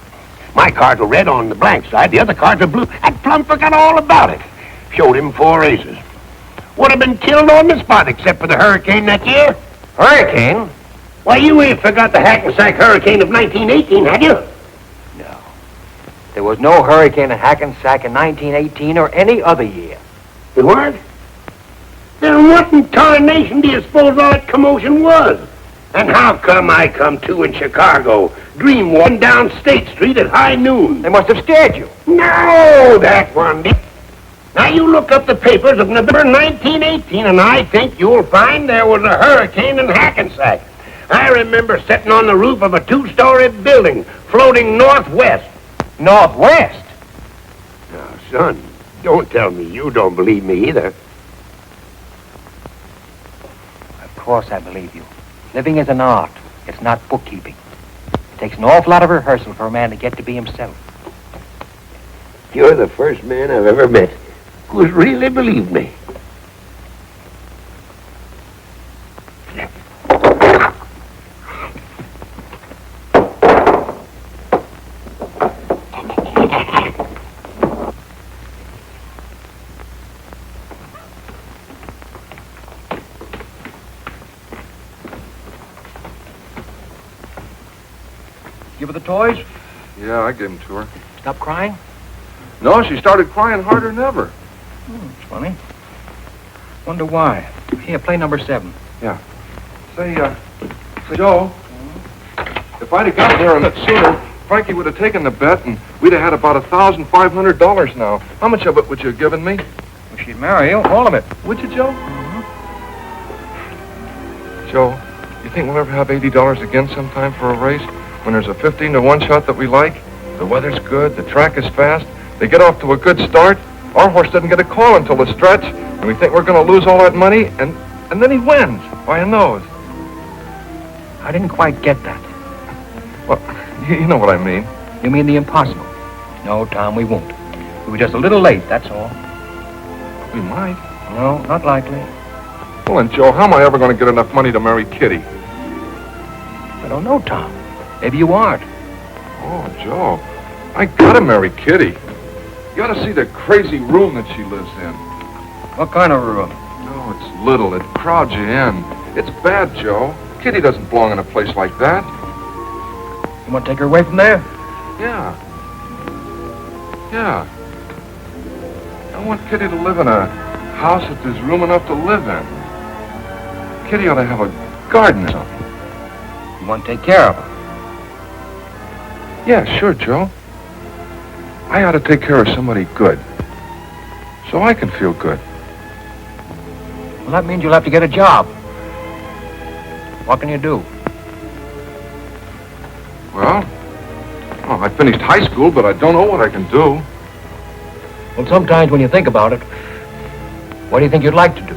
My cards were red on the blank side, the other cards were blue. And plumb forgot all about it. Showed him 4 aces. Would have been killed on the spot except for the hurricane that year. Hurricane? Why, you ain't forgot the Hackensack hurricane of 1918, had you? No. There was no hurricane in Hackensack in 1918 or any other year. There weren't? Then what in tarnation do you suppose all that commotion was? And how come I come to in Chicago, dream one down State Street at high noon? They must have scared you. No, that one did. Now you look up the papers of November 1918, and I think you'll find there was a hurricane in Hackensack. I remember sitting on the roof of a 2-story building, floating northwest. Northwest? Now, son, don't tell me you don't believe me either. Of course I believe you. Living is an art. It's not bookkeeping. It takes an awful lot of rehearsal for a man to get to be himself. You're the first man I've ever met who's really believed me. Give her the toys? Yeah, I gave them to her. Stop crying? No, she started crying harder than ever. It's funny. Wonder why. Here, play number 7. Yeah. Say, Joe, if I'd have gotten there a bit sooner, Frankie would have taken the bet, and we'd have had about $1,500 now. How much of it would you have given me? If she'd marry you, all of it. Would you, Joe? Joe, you think we'll ever have $80 again sometime for a race? When there's a 15-to-1 shot that we like? The weather's good, the track is fast, they get off to a good start. Our horse doesn't get a call until the stretch, and we think we're going to lose all that money, and then he wins by a nose. I didn't quite get that. Well, you know what I mean. You mean the impossible? No, Tom, we won't. We were just a little late, that's all. We might. No, not likely. Well, and Joe, how am I ever going to get enough money to marry Kitty? I don't know, Tom. Maybe you aren't. Oh, Joe, I gotta marry Kitty. You ought to see the crazy room that she lives in. What kind of room? No, it's little. It crowds you in. It's bad, Joe. Kitty doesn't belong in a place like that. You want to take her away from there? Yeah. Yeah. I want Kitty to live in a house that there's room enough to live in. Kitty ought to have a garden or something. You want to take care of her. Yeah, sure, Joe. I ought to take care of somebody good. So I can feel good. Well, that means you'll have to get a job. What can you do? Well, I finished high school, but I don't know what I can do. Well, sometimes when you think about it, what do you think you'd like to do?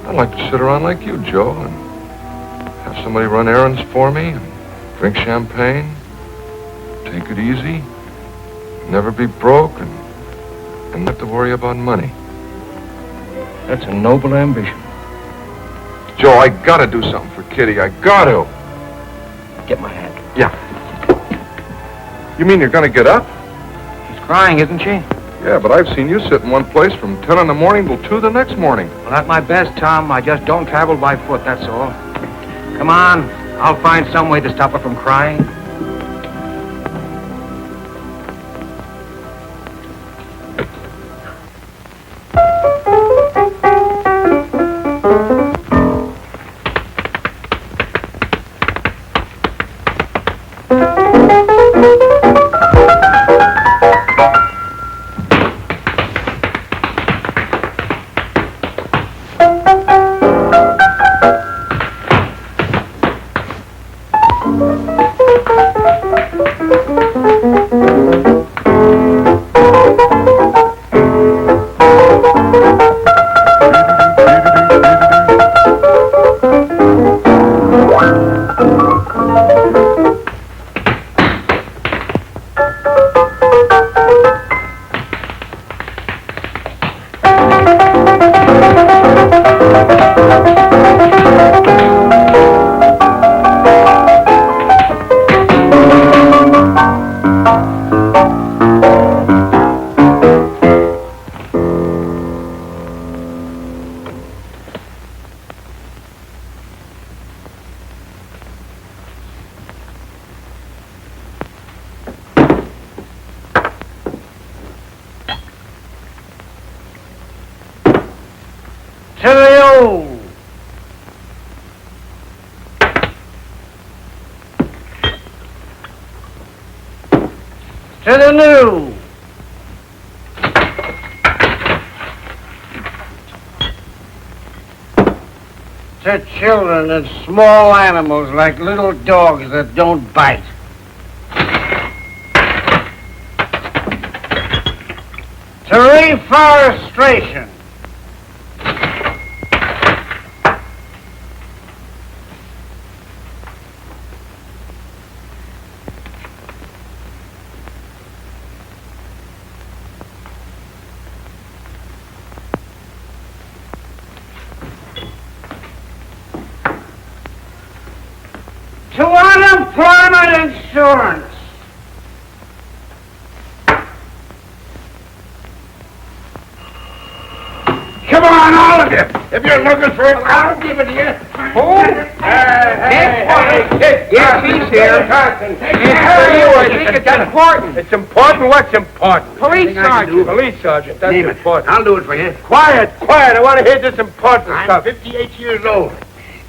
I'd like to sit around like you, Joe, and have somebody run errands for me, and drink champagne, take it easy, never be broke, and not have to worry about money. That's a noble ambition. Joe, I gotta do something for Kitty. I gotta. Get my hat. Yeah. You mean you're gonna get up? She's crying, isn't she? Yeah, but I've seen you sit in one place from 10 in the morning till 2 the next morning. Well, at my best, Tom, I just don't travel by foot, that's all. Come on, I'll find some way to stop her from crying. To the new. To children and small animals like little dogs that don't bite. To reforestation. To unemployment insurance. Come on, all of you. If you're looking for it, I'll give it to you. Who? Yes, he's here. It's important. It's important? What's important? Police sergeant. Police sergeant, that's Name it. important. I'll do it for you. Quiet, I want to hear this important I'm stuff. 58 years old.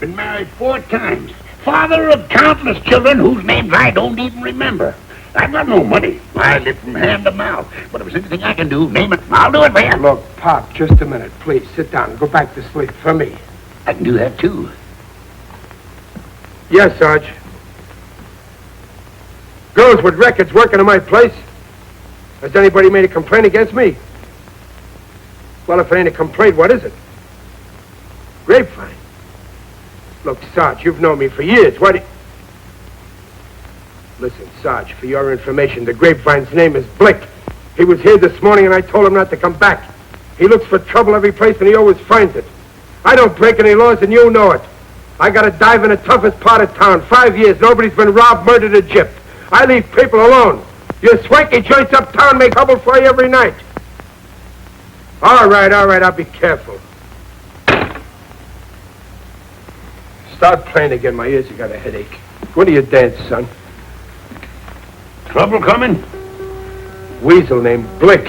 Been married 4 times. Father of countless children whose names I don't even remember. I've got no money. I live from hand to mouth. But if there's anything I can do, name it. I'll do it for you. Look, Pop, just a minute, please. Sit down. Go back to sleep for me. I can do that, too. Yes, Sarge. Girls with records working in my place. Has anybody made a complaint against me? Well, if it ain't a complaint, what is it? Grapevine. Look, Sarge, you've known me for years. Listen, Sarge, for your information, the Grapevine's name is Blick. He was here this morning and I told him not to come back. He looks for trouble every place and he always finds it. I don't break any laws and you know it. I got to dive in the toughest part of town. 5 years, nobody's been robbed, murdered, or gypped. I leave people alone. Your swanky joints uptown make trouble for you every night. All right, I'll be careful. Start playing again. My ears have got a headache. When do you dance, son? Trouble coming? Weasel named Blick.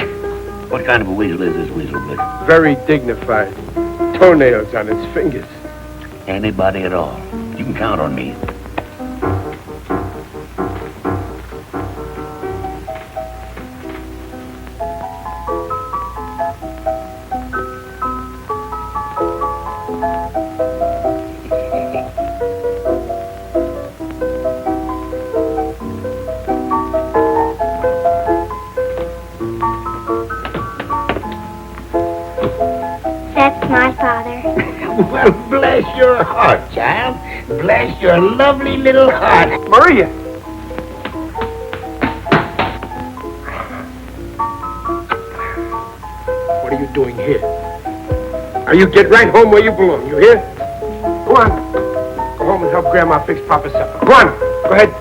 What kind of a weasel is this weasel, Blick? Very dignified. Toenails on its fingers. Anybody at all. You can count on me. That's my father. Well, bless your heart, child. Bless your lovely little heart. Maria! What are you doing here? Now you get right home where you belong, you hear? Go on. Go home and help Grandma fix Papa's supper. Go on. Go ahead.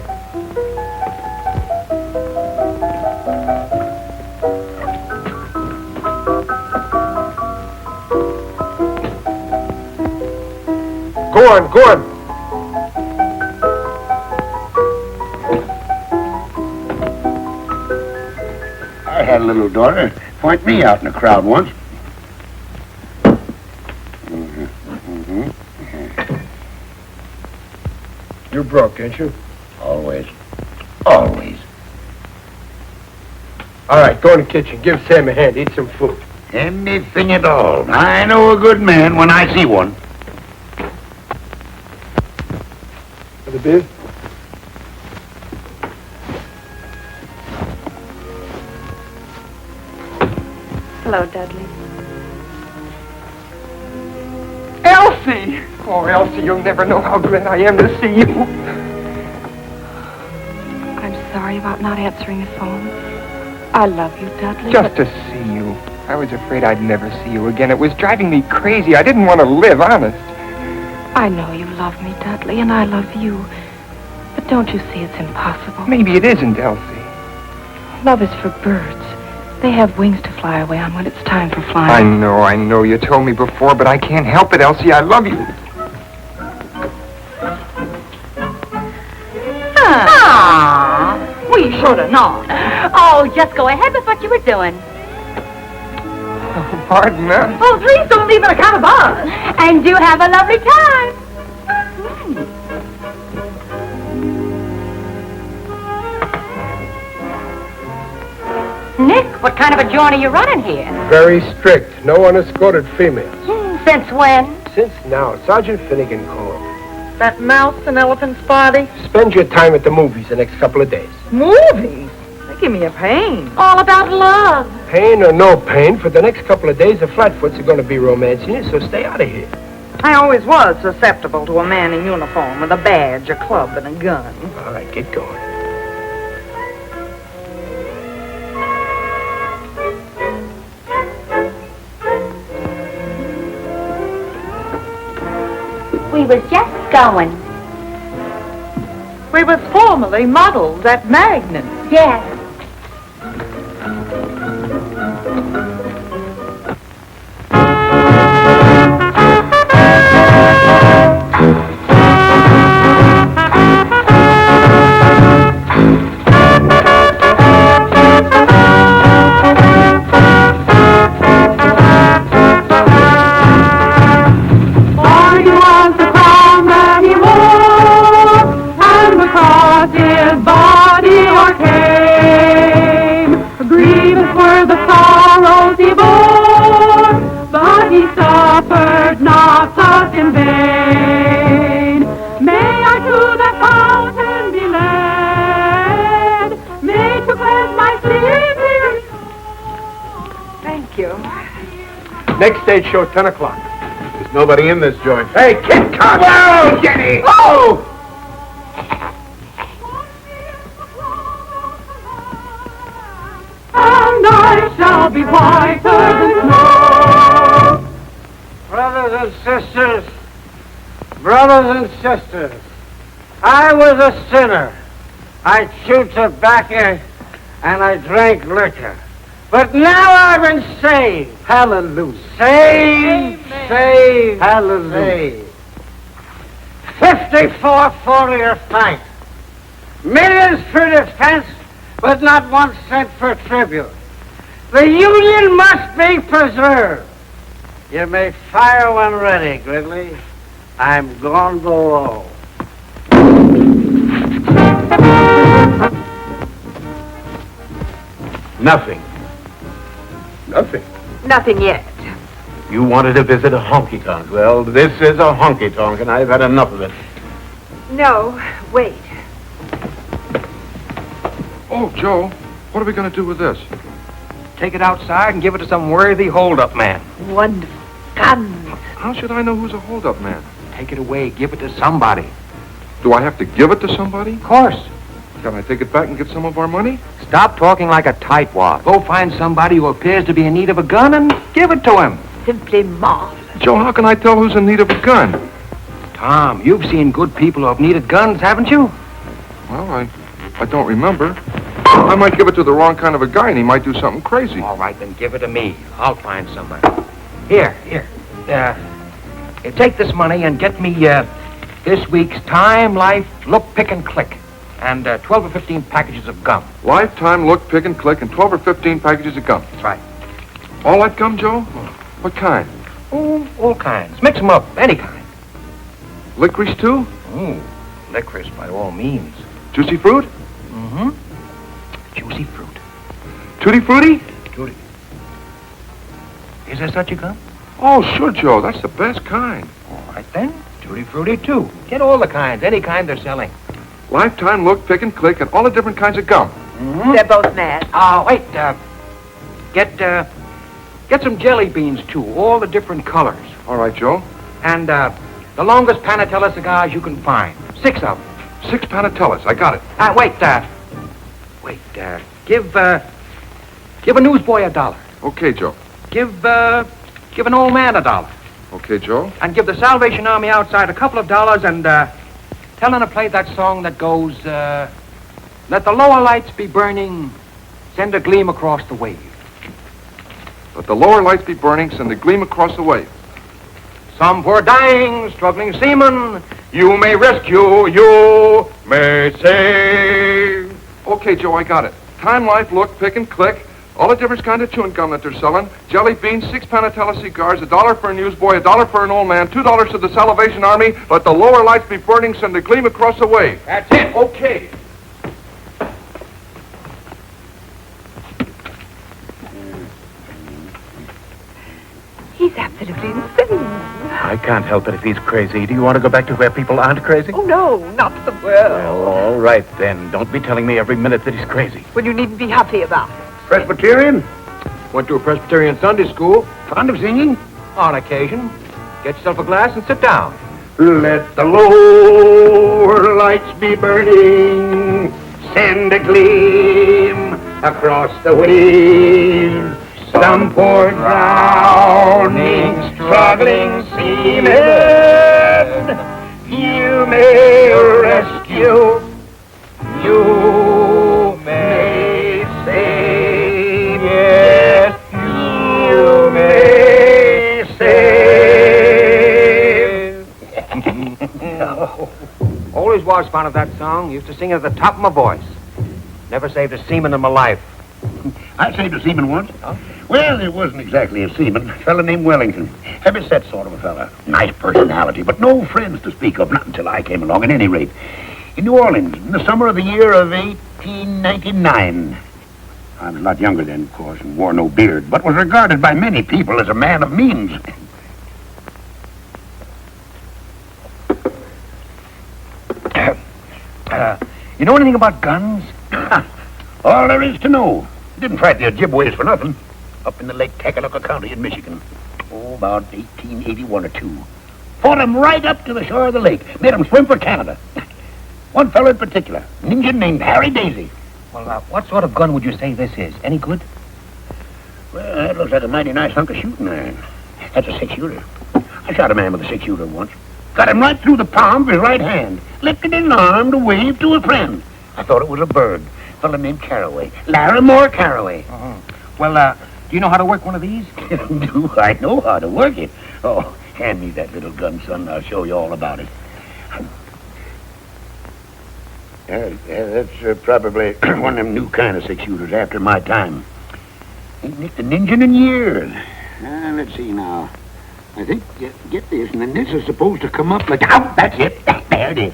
Go on, go on. I had a little daughter point me out in a crowd once. You're broke, ain't you? Always. Always. All right, go in the kitchen. Give Sam a hand. Eat some food. Anything at all. I know a good man when I see one. For the beer? Hello, Dudley. Elsie! Oh, Elsie, you'll never know how glad I am to see you. I'm sorry about not answering the phone. I love you, Dudley. Just to see you. I was afraid I'd never see you again. It was driving me crazy. I didn't want to live, honest. I know you love me, Dudley, and I love you. But don't you see it's impossible? Maybe it isn't, Elsie. Love is for birds. They have wings to fly away on when it's time for flying. I know. You told me before, but I can't help it, Elsie. I love you. Ah, we should have known. Oh, just go ahead with what you were doing. Oh, pardon, ma'am. Oh, please don't leave an account of us. And do have a lovely time. Nick, what kind of a joint are you running here? Very strict. No unescorted females. Since when? Since now, Sergeant Finnegan called. That mouse and elephant's body? Spend your time at the movies the next couple of days. Movies? They give me a pain. All about love. Pain or no pain, for the next couple of days, the Flatfoots are going to be romancing you, so stay out of here. I always was susceptible to a man in uniform with a badge, a club, and a gun. All right, get going. We was just going. We was formerly models at Magnan. Yes. Next stage show, 10 o'clock. There's nobody in this joint. Hey, Kit Carter! Whoa, Jenny! Oh! And I shall be whiter than snow. Brothers and sisters, brothers and sisters, I was a sinner. I chewed tobacco and I drank liquor. But now I've been saved. Hallelujah. Saved, saved, hallelujah. 54-40 fight. Millions for defense, but not 1 cent for tribute. The Union must be preserved. You may fire when ready, Gridley. I'm gone below. Nothing. Nothing. Nothing yet. You wanted to visit a honky-tonk. Well, this is a honky-tonk, and I've had enough of it. No, wait. Oh, Joe, what are we going to do with this? Take it outside and give it to some worthy hold-up man. Wonderful. Guns. How should I know who's a hold-up man? Take it away. Give it to somebody. Do I have to give it to somebody? Of course. Can I take it back and get some of our money? Stop talking like a tightwad. Go find somebody who appears to be in need of a gun and give it to him. Simply marvelous. Joe, how can I tell who's in need of a gun? Tom, you've seen good people who have needed guns, haven't you? Well, I don't remember. I might give it to the wrong kind of a guy, and he might do something crazy. All right, then give it to me. I'll find somebody. Here. Take this money and get me this week's Time, Life, Look, Pick, and Click, and 12 or 15 packages of gum. Lifetime, Look, Pick, and Click, and 12 or 15 packages of gum. That's right. All that gum, Joe? What kind? Oh, all kinds. Mix them up, any kind. Licorice, too? Licorice, by all means. Juicy fruit? Mm-hmm. Juicy fruit. Tutti Frutti? Tutti. Is there such a gum? Oh, sure, Joe. That's the best kind. All right, then. Tutti Frutti, too. Get all the kinds, any kind they're selling. Lifetime, Look, Pick, and Click, and all the different kinds of gum. Mm-hmm. They're both mad. Wait, get some jelly beans, too, all the different colors. All right, Joe. And, the longest Panatella cigars you can find. 6 of them. 6 Panatellas. I got it. Give a newsboy $1. Okay, Joe. Give an old man $1. Okay, Joe. And give the Salvation Army outside a couple of dollars and, tell them to play that song that goes, let the lower lights be burning, send a gleam across the wave. Let the lower lights be burning, send a gleam across the wave. Some poor dying, struggling seaman, you may rescue, you may save. Okay, Joe, I got it. Time, Life, Look, Pick, and Click. All the different kinds of chewing gum that they're selling. Jelly beans, 6 Panatella cigars, $1 for a newsboy, $1 for an old man, $2 to the Salvation Army. Let the lower lights be burning, send a gleam across the wave. That's it. Okay. He's absolutely insane. I can't help it if he's crazy. Do you want to go back to where people aren't crazy? Oh, no, not the world. Well, all right, then. Don't be telling me every minute that he's crazy. Well, you needn't be happy about it. Presbyterian? Went to a Presbyterian Sunday school. Fond of singing? On occasion. Get yourself a glass and sit down. Let the lower lights be burning, send a gleam across the wave. Some poor drowning, struggling seaman, you may rescue, you may save, yes, you may save. Always was fond of that song. Used to sing it at the top of my voice. Never saved a seaman in my life. I saved a seaman once. Huh? Well, it wasn't exactly a seaman. A fella named Wellington. Heavy-set sort of a fella. Nice personality, but no friends to speak of. Not until I came along, at any rate. In New Orleans, in the summer of the year of 1899. I was a lot younger then, of course, and wore no beard, but was regarded by many people as a man of means. You know anything about guns? All there is to know. Didn't fight the Ojibways for nothing. Up in the Lake Takaluka County in Michigan. Oh, about 1881 or 2. Fought 'em right up to the shore of the lake. Made 'em swim for Canada. One fellow in particular, an Indian named Harry Daisy. Well, what sort of gun would you say this is? Any good? Well, that looks like a mighty nice hunk of shooting iron. That's a 6-shooter. I shot a man with a 6-shooter once. Got him right through the palm of his right hand. Lifted his arm to wave to a friend. I thought it was a bird. A fellow named Carraway. Larimore Carraway. Uh-huh. Well, do you know how to work one of these? Do I know how to work it? Oh, hand me that little gun, son. I'll show you all about it. That's probably one of them new kind of 6-shooters after my time. Ain't nicked an engine in years. Let's see now. I think, get this, and then this is supposed to come up like... Ow, that's it. There it is.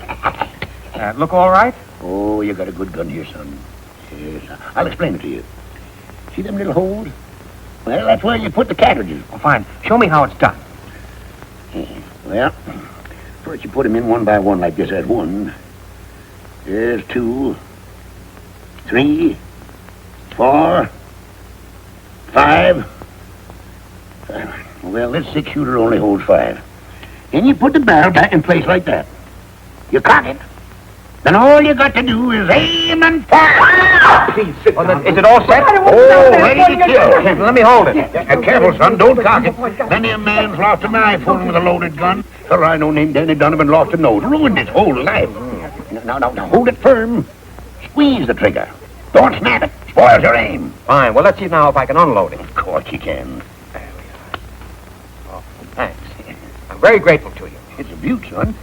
Look all right? Oh, you got a good gun here, son. Yes, I'll explain it to you. See them little holes? Well, that's where you put the cartridges. Oh, fine. Show me how it's done. Well, first you put them in one by one like this. There's one. There's 2, 3, 4, 5. Well, this 6-shooter only holds 5. Then you put the barrel back in place like that. You cock it. Then all you got to do is aim and fire. Please, sit down. Is it all set? Oh, ready to kill. Let me hold it. Careful, son. Don't cock it. Many a man's lost an eye fooling with a loaded gun. A rhino named Danny Donovan lost a nose. Ruined his whole life. Now, hold it firm. Squeeze the trigger. Don't snap it. Spoils your aim. Fine. Well, let's see now if I can unload it. Of course you can. There we are. Oh, thanks. I'm very grateful to you. It's a beaut, son.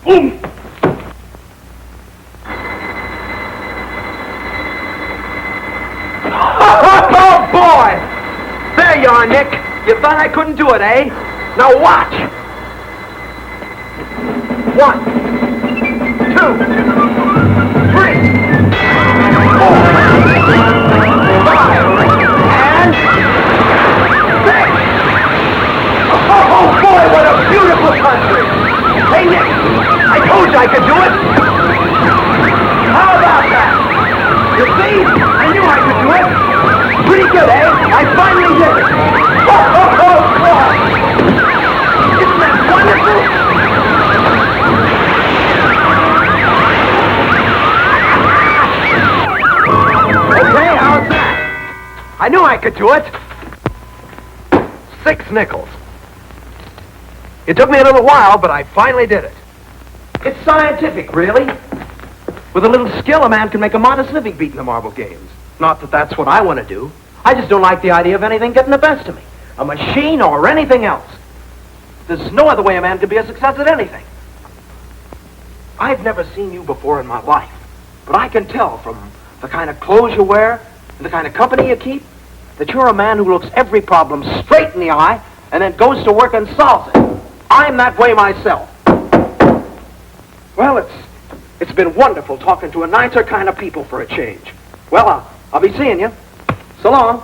Boom! Oh, boy! There you are, Nick. You thought I couldn't do it, eh? Now watch. 1, 2, 3, 4, 5, and 6. Oh, boy, what a beautiful country. Hey, Nick, I told you I could do it. How about that? You see? I knew I could do it. Pretty good, eh? I finally did it. Oh, boy. Isn't that wonderful? Okay, how's that? I knew I could do it. 6 nickels. It took me a little while, but I finally did it. It's scientific, really. With a little skill, a man can make a modest living beating the marble games. Not that that's what I want to do. I just don't like the idea of anything getting the best of me. A machine or anything else. There's no other way a man can be a success at anything. I've never seen you before in my life, but I can tell from the kind of clothes you wear and the kind of company you keep that you're a man who looks every problem straight in the eye and then goes to work and solves it. I'm that way myself. Well, it's been wonderful talking to a nicer kind of people for a change. Well, I'll be seeing you. So long.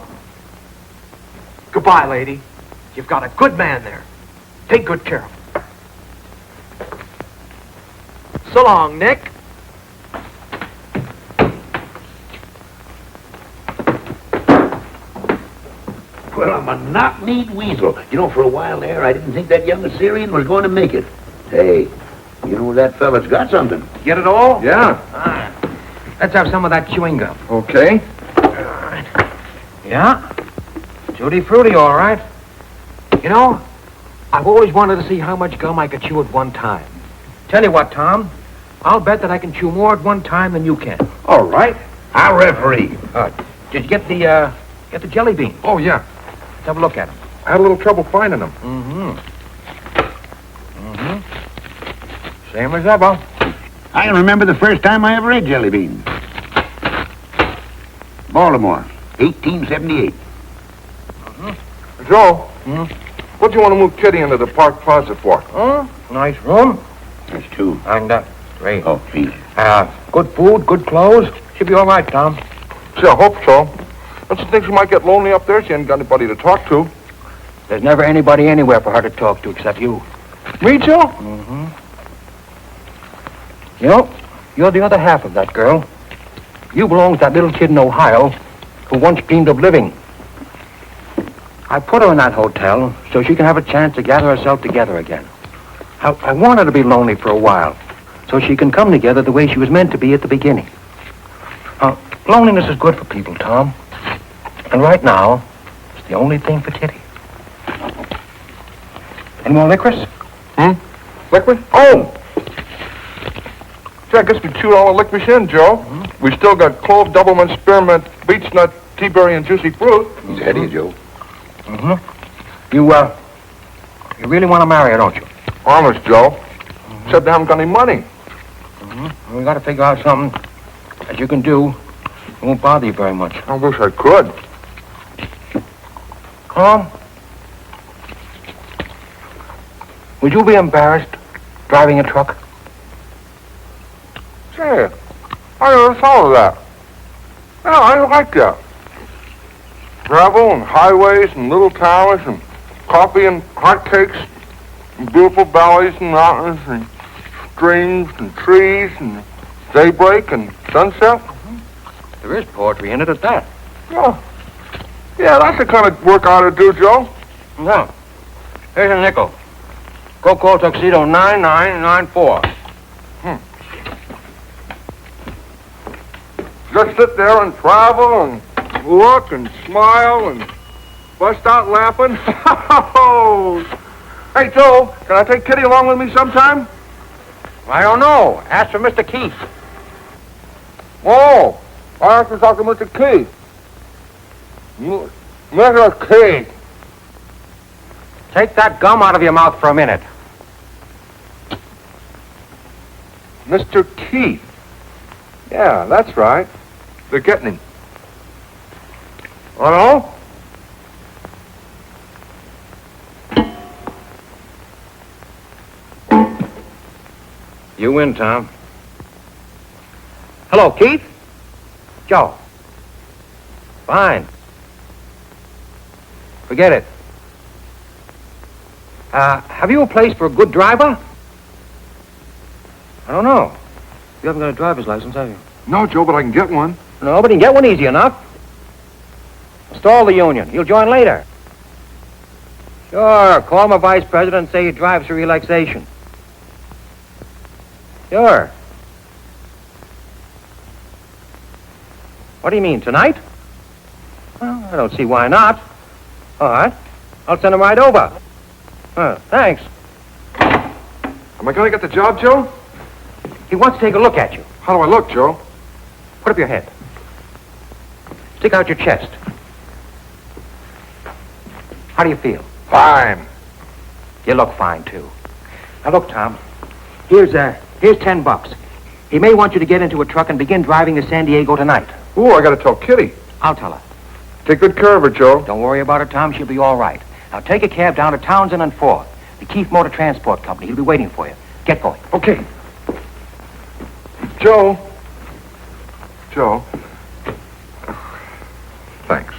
Goodbye, lady. You've got a good man there. Take good care of him. So long, Nick. Well, I'm a knock-kneed weasel. You know, for a while there, I didn't think that young Assyrian was going to make it. Hey, you know, that fella's got something. Get it all? Yeah. All right. Let's have some of that chewing gum. Okay. All right. Yeah? Tutti frutti, all right. You know, I've always wanted to see how much gum I could chew at one time. Tell you what, Tom, I'll bet that I can chew more at one time than you can. All right. I'll referee. Did you get the jelly bean? Oh, yeah. Let's have a look at them. I had a little trouble finding them. Same as ever. I can remember the first time I ever ate jelly beans. Baltimore, 1878. Joe, what do you want to move Kitty into the park closet for? Nice room. There's 2. And, great. Oh, 3. Good food, good clothes. Should be all right, Tom. See, I hope so. Don't you think she might get lonely up there? She ain't got anybody to talk to. There's never anybody anywhere for her to talk to except you. Me, Joe? You know, you're the other half of that girl. You belong to that little kid in Ohio who once dreamed of living. I put her in that hotel so she can have a chance to gather herself together again. I want her to be lonely for a while so she can come together the way she was meant to be at the beginning. Loneliness is good for people, Tom. And right now, it's the only thing for Kitty. Any more licorice? Licorice? Oh! Gee, I guess we chewed all the licorice in, Joe. We still got clove, doublemint, spearmint, beech nut, teaberry, and juicy fruit. He's ahead of you, Joe. You really want to marry her, don't you? Honest, Joe. Except I haven't got any money. We got to figure out something As you can do, it won't bother you very much. I wish I could. Tom? Would you be embarrassed driving a truck? Say, I never thought of that. Yeah, I like that. Travel and highways and little towns and coffee and hot cakes and beautiful valleys and mountains and streams and trees and daybreak and sunset. There is poetry in it at that. Yeah, that's the kind of work I ought to do, Joe. No. Here's a nickel. Go call Tuxedo 9994. Just sit there and travel and look and smile and bust out laughing. Hey, Joe, can I take Kitty along with me sometime? I don't know. Ask for Mr. Keith. Oh, I have to talk to Mr. Keith. Mr. Keith. Take that gum out of your mouth for a minute. Mr. Keith. Yeah, that's right. They're getting him. Hello? You win, Tom. Hello, Keith? Joe. Fine. Forget it. Have you a place for a good driver? I don't know. You haven't got a driver's license, have you? No, Joe, but I can get one. No, but you can get one easy enough. Install the union. You'll join later. Sure. Call my vice president and say he drives for relaxation. Sure. What do you mean, tonight? Well, I don't see why not. All right. I'll send him right over. Thanks. Am I going to get the job, Joe? He wants to take a look at you. How do I look, Joe? Put up your head. Stick out your chest. How do you feel? Fine. You look fine, too. Now, look, Tom. Here's $10. He may want you to get into a truck and begin driving to San Diego tonight. Ooh, I got to tell Kitty. I'll tell her. Take good care of her, Joe. Don't worry about her, Tom. She'll be all right. Now, take a cab down to Townsend and 4th. The Keith Motor Transport Company. He'll be waiting for you. Get going. Okay. Joe. Joe. Thanks.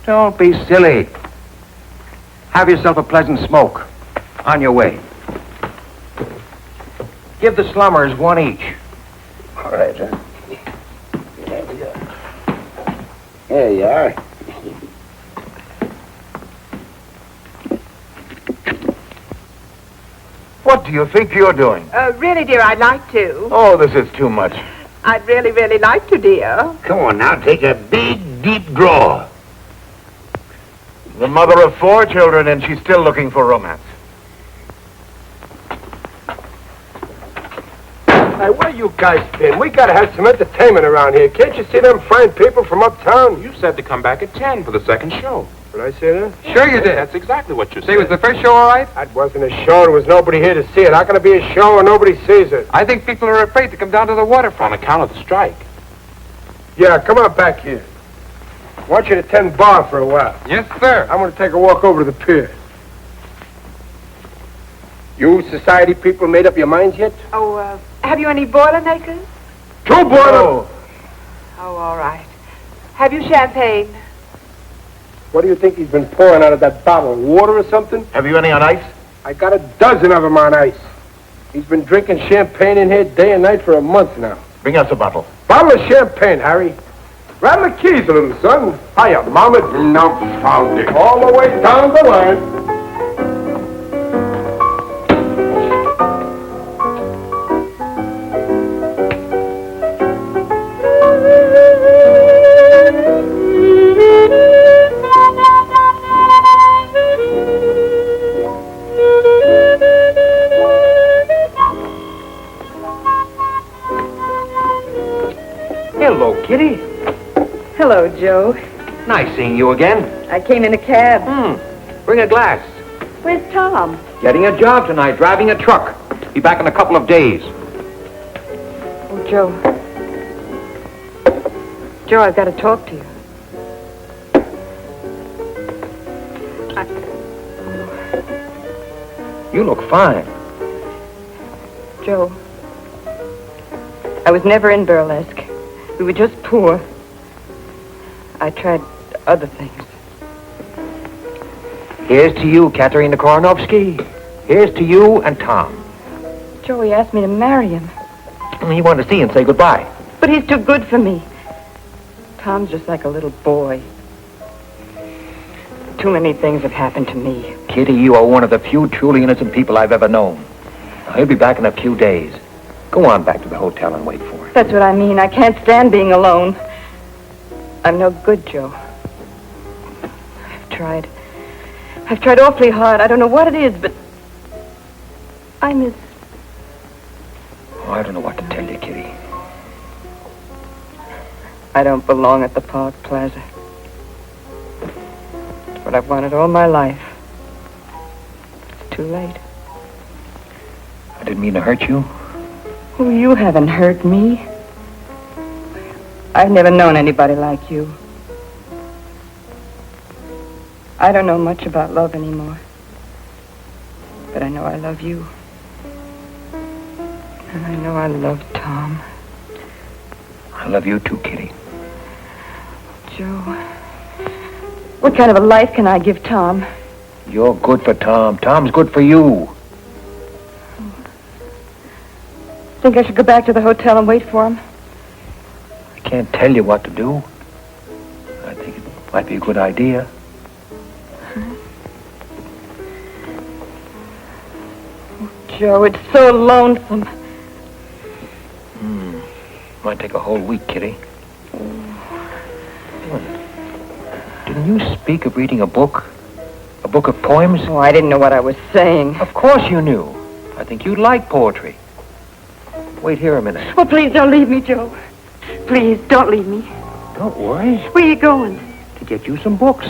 Don't be silly. Have yourself a pleasant smoke. On your way. Give the slummers one each. All right, sir. There you are. What do you think you're doing? Really, dear, I'd like to. Oh, this is too much. I'd really, really like to, dear. Come on now, take a big, deep draw. The mother of 4 children, and she's still looking for romance. Hey, where you guys been? We gotta have some entertainment around here. Can't you see them fine people from uptown? You said to come back at 10 for the second show. Did I say that? Sure you did. That's exactly what you said. Say, was the first show all right? That wasn't a show. There was nobody here to see it. How can it be a show when nobody sees it? I think people are afraid to come down to the waterfront. On account of the strike. Yeah, come on back here. I want you to tend bar for a while. Yes, sir. I'm going to take a walk over to the pier. You society people made up your minds yet? Oh, have you any Boilermakers? 2 boilers. Oh, all right. Have you champagne? What do you think he's been pouring out of that bottle? Water or something? Have you any on ice? I got a dozen of them on ice. He's been drinking champagne in here day and night for a month now. Bring us a bottle. Bottle of champagne, Harry. Rattle the keys, little son. Hiya, Mama. No, found it. All the way down the line. Hello, Kitty. Hello, Joe. Nice seeing you again. I came in a cab. Bring a glass. Where's Tom? Getting a job tonight, driving a truck. Be back in a couple of days. Oh, Joe. Joe, I've got to talk to you. You look fine. Joe, I was never in burlesque. We were just poor. I tried other things. Here's to you, Katerina Koronovsky. Here's to you and Tom. Joe, he asked me to marry him. He wanted to see you and say goodbye. But he's too good for me. Tom's just like a little boy. Too many things have happened to me. Kitty, you are one of the few truly innocent people I've ever known. He'll be back in a few days. Go on back to the hotel and wait for him. That's what I mean. I can't stand being alone. I'm no good, Joe. I've tried awfully hard. I don't know what it is, but I miss... Oh, I don't know what to tell you, Kitty. I don't belong at the Park Plaza. It's what I've wanted all my life. It's too late. I didn't mean to hurt you. Oh, you haven't hurt me. I've never known anybody like you. I don't know much about love anymore. But I know I love you. And I know I love Tom. I love you too, Kitty. Joe, what kind of a life can I give Tom? You're good for Tom. Tom's good for you. Think I should go back to the hotel and wait for him? I can't tell you what to do. I think it might be a good idea. Joe, it's so lonesome. Might take a whole week, Kitty. Didn't you speak of reading a book? A book of poems? Oh, I didn't know what I was saying. Of course you knew. I think you'd like poetry. Wait here a minute. Oh, please don't leave me, Joe. Please, don't leave me. Don't worry. Where are you going? To get you some books.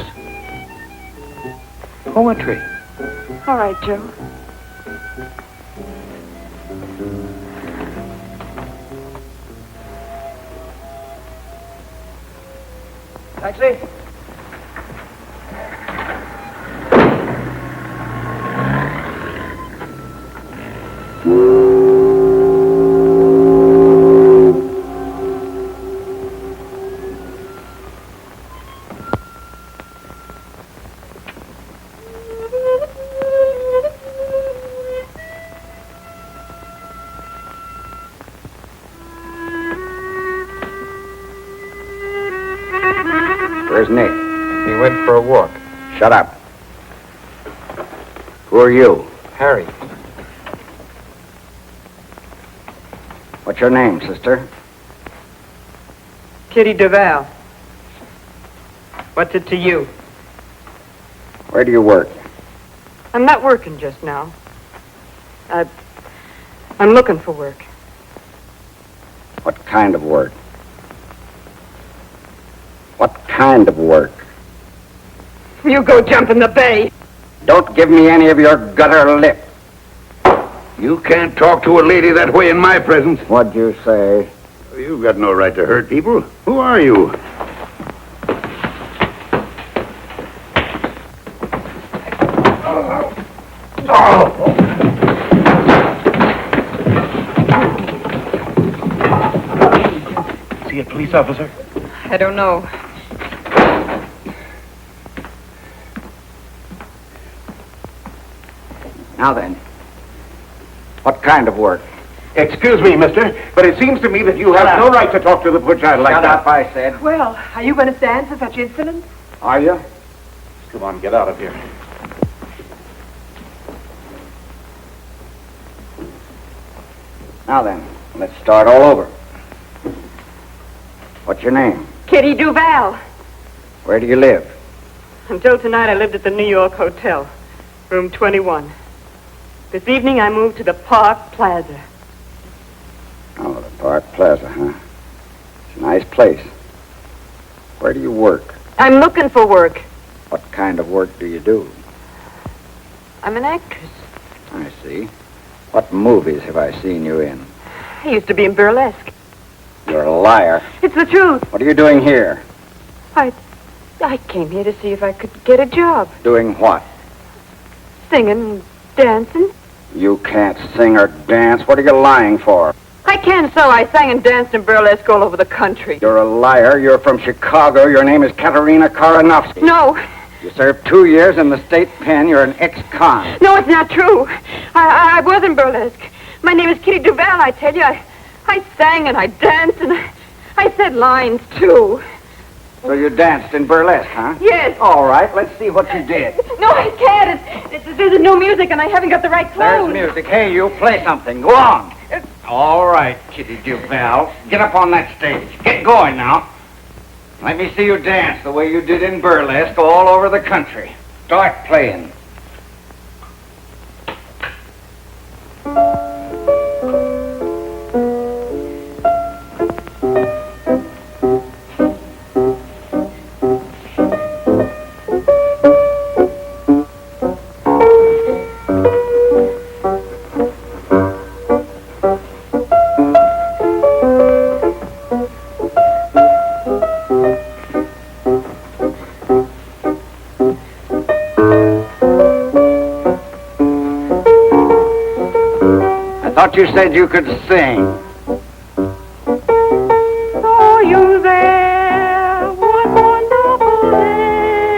Poetry. All right, Joe. Taxi? Where's Nick? He went for a walk. Shut up. Who are you? Harry. What's your name, sister? Kitty Duval. What's it to you? Where do you work? I'm not working just now. I'm looking for work. What kind of work? What kind of work? You go jump in the bay. Don't give me any of your gutter lip. You can't talk to a lady that way in my presence. What'd you say? You've got no right to hurt people. Who are you? See a police officer? I don't know. Now then, what kind of work? Excuse me, mister, but it seems to me that you have no right to talk to the poor child like Shut that. up, I said. Well, are you going to stand for such insolence? Are you? Come on, get out of here. Now then, let's start all over. What's your name? Kitty Duval. Where do you live? Until tonight, I lived at the New York Hotel, room 21. This evening, I moved to the Park Plaza. Oh, the Park Plaza, huh? It's a nice place. Where do you work? I'm looking for work. What kind of work do you do? I'm an actress. I see. What movies have I seen you in? I used to be in burlesque. You're a liar. It's the truth. What are you doing here? I came here to see if I could get a job. Doing what? Singing, dancing. You can't sing or dance. What are you lying for? I can so. I sang and danced in burlesque all over the country. You're a liar. You're from Chicago. Your name is Katerina Karanovsky. No. You served 2 years in the state pen. You're an ex-con. No, it's not true. I was in burlesque. My name is Kitty Duval, I tell you. I sang and I danced and I said lines, too. So you danced in burlesque, huh? Yes. All right, let's see what you did. No, I can't. There's no music and I haven't got the right clothes. There's music. Hey, you play something. Go on. All right, Kitty Duval. Get up on that stage. Get going now. Let me see you dance the way you did in burlesque all over the country. Start playing. Thought you said you could sing. Saw you there one wonderful day.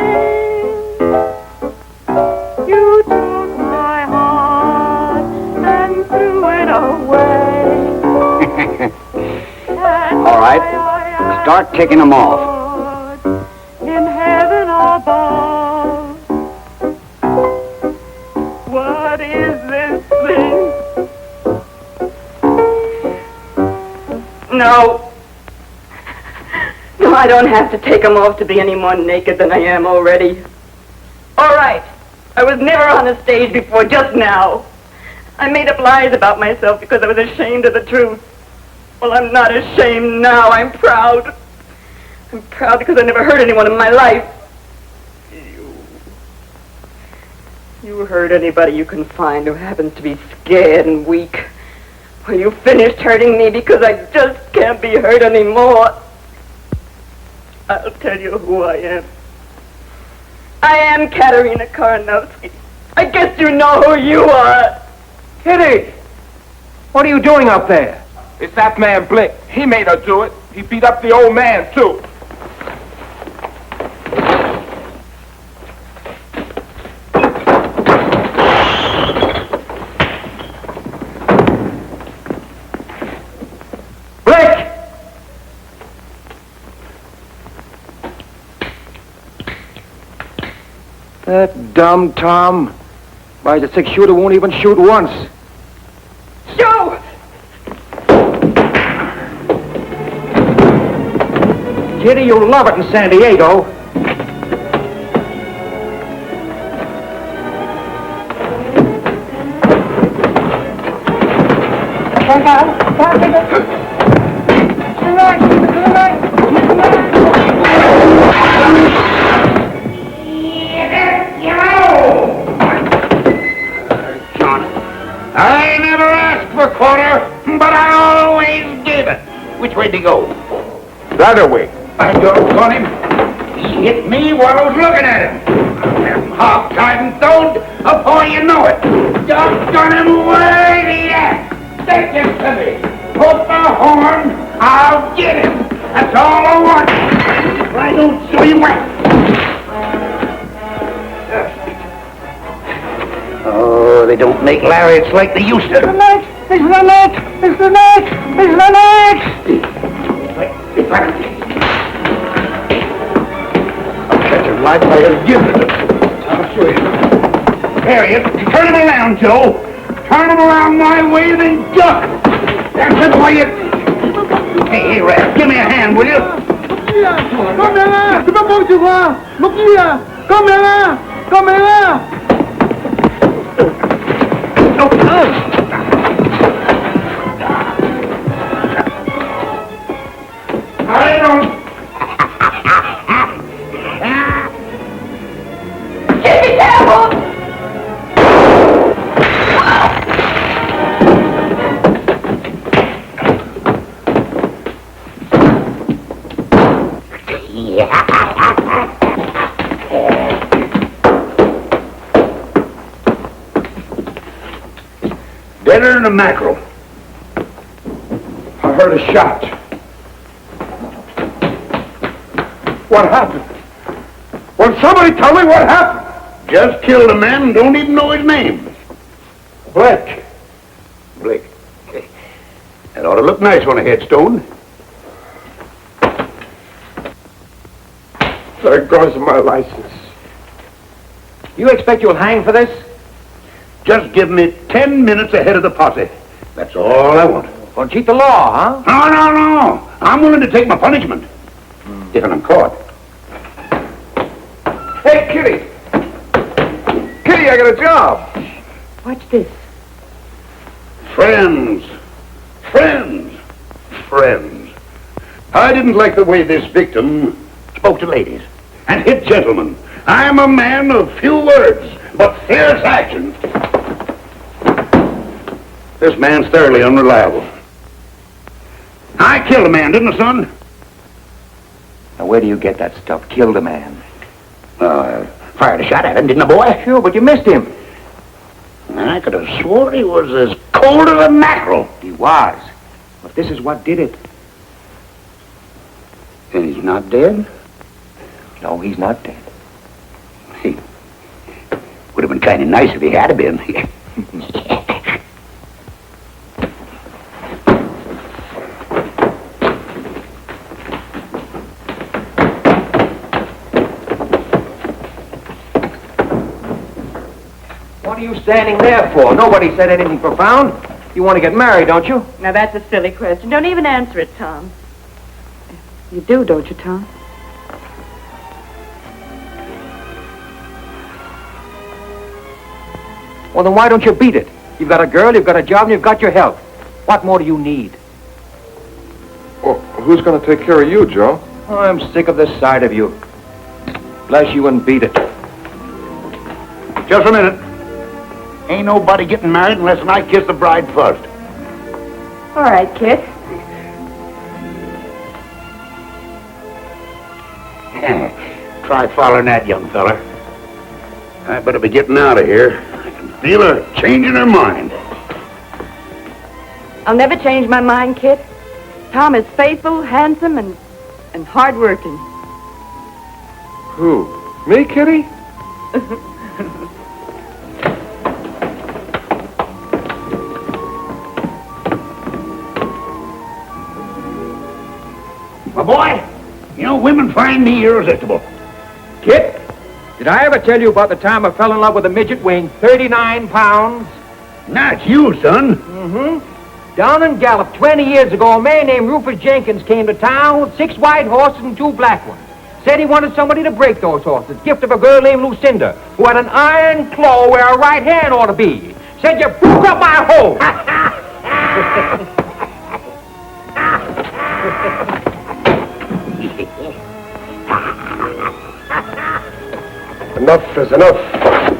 You took my heart and threw it away. All right, start taking them off. In heaven above. What is this thing? No. No, I don't have to take them off to be any more naked than I am already. All right. I was never on a stage before, just now. I made up lies about myself because I was ashamed of the truth. Well, I'm not ashamed now. I'm proud. I'm proud because I never hurt anyone in my life. You hurt anybody you can find who happens to be scared and weak. Well, you finished hurting me because I just can't be hurt anymore. I'll tell you who I am. I am Katerina Karanovsky. I guess you know who you are. Kitty! What are you doing up there? It's that man Blick. He made her do it. He beat up the old man, too. That dumb Tom. Why, the 6-shooter won't even shoot once. Joe! Kitty, you'll love it in San Diego. I never asked for quarter, but I always gave it. Which way'd he go? The other way. I doggone him. He hit me while I was looking at him. I'll have him hog-tied and stoned before you know it. Doggone him, where'd he at? Take him to me. Put the horn, I'll get him. That's all I want. I don't show you where. Oh, they don't make lariats like they used to. It's the net! It's the net! It's the net! It's the net! I'll catch him like I have given it. I'll show you. Harriet, turn him around, Joe. Turn him around my way, then duck. That's the way it... Hey, Red, give me a hand, will you? Caméra! Tu peux pas que tu vois! Mokia! Caméra! Caméra! I don't... Get me careful! Better than a mackerel. I heard a shot. What happened? Will somebody tell me what happened? Just killed a man and don't even know his name. Blake. Blake. That ought to look nice on a headstone. There goes my license. You expect you'll hang for this? Just give me 10 minutes ahead of the posse. That's all I want. Well, cheat the law, huh? No. I'm willing to take my punishment. If I'm caught. Hey, Kitty. Kitty, I got a job. What's this? Friends. I didn't like the way this victim spoke to ladies and hit gentlemen. I'm a man of few words, but fierce action. This man's thoroughly unreliable. I killed a man, didn't I, son? Now, where do you get that stuff? Killed a man. Fired a shot at him, didn't I, boy? Sure, but you missed him. I could have swore he was as cold as a mackerel. He was. But this is what did it. And he's not dead? No, he's not dead. He would have been kind of nice if he had been. What are you standing there for? Nobody said anything profound. You want to get married, don't you? Now, that's a silly question. Don't even answer it, Tom. You do, don't you, Tom? Well, then why don't you beat it? You've got a girl, you've got a job, and you've got your health. What more do you need? Well, who's going to take care of you, Joe? Oh, I'm sick of this side of you. Bless you and beat it. Just a minute. Ain't nobody getting married unless I kiss the bride first. All right, Kit. Try following that, young fella. I better be getting out of here. I can feel her changing her mind. I'll never change my mind, Kit. Tom is faithful, handsome, and hard-working. Who? Me, Kitty? My boy, you know, women find me irresistible. Kit, did I ever tell you about the time I fell in love with a midget weighing 39 pounds? Not you, son. Mm-hmm. Down in Gallup 20 years ago, a man named Rufus Jenkins came to town with 6 white horses and 2 black ones. Said he wanted somebody to break those horses. Gift of a girl named Lucinda, who had an iron claw where her right hand ought to be. Said you broke up my hole. Enough is enough.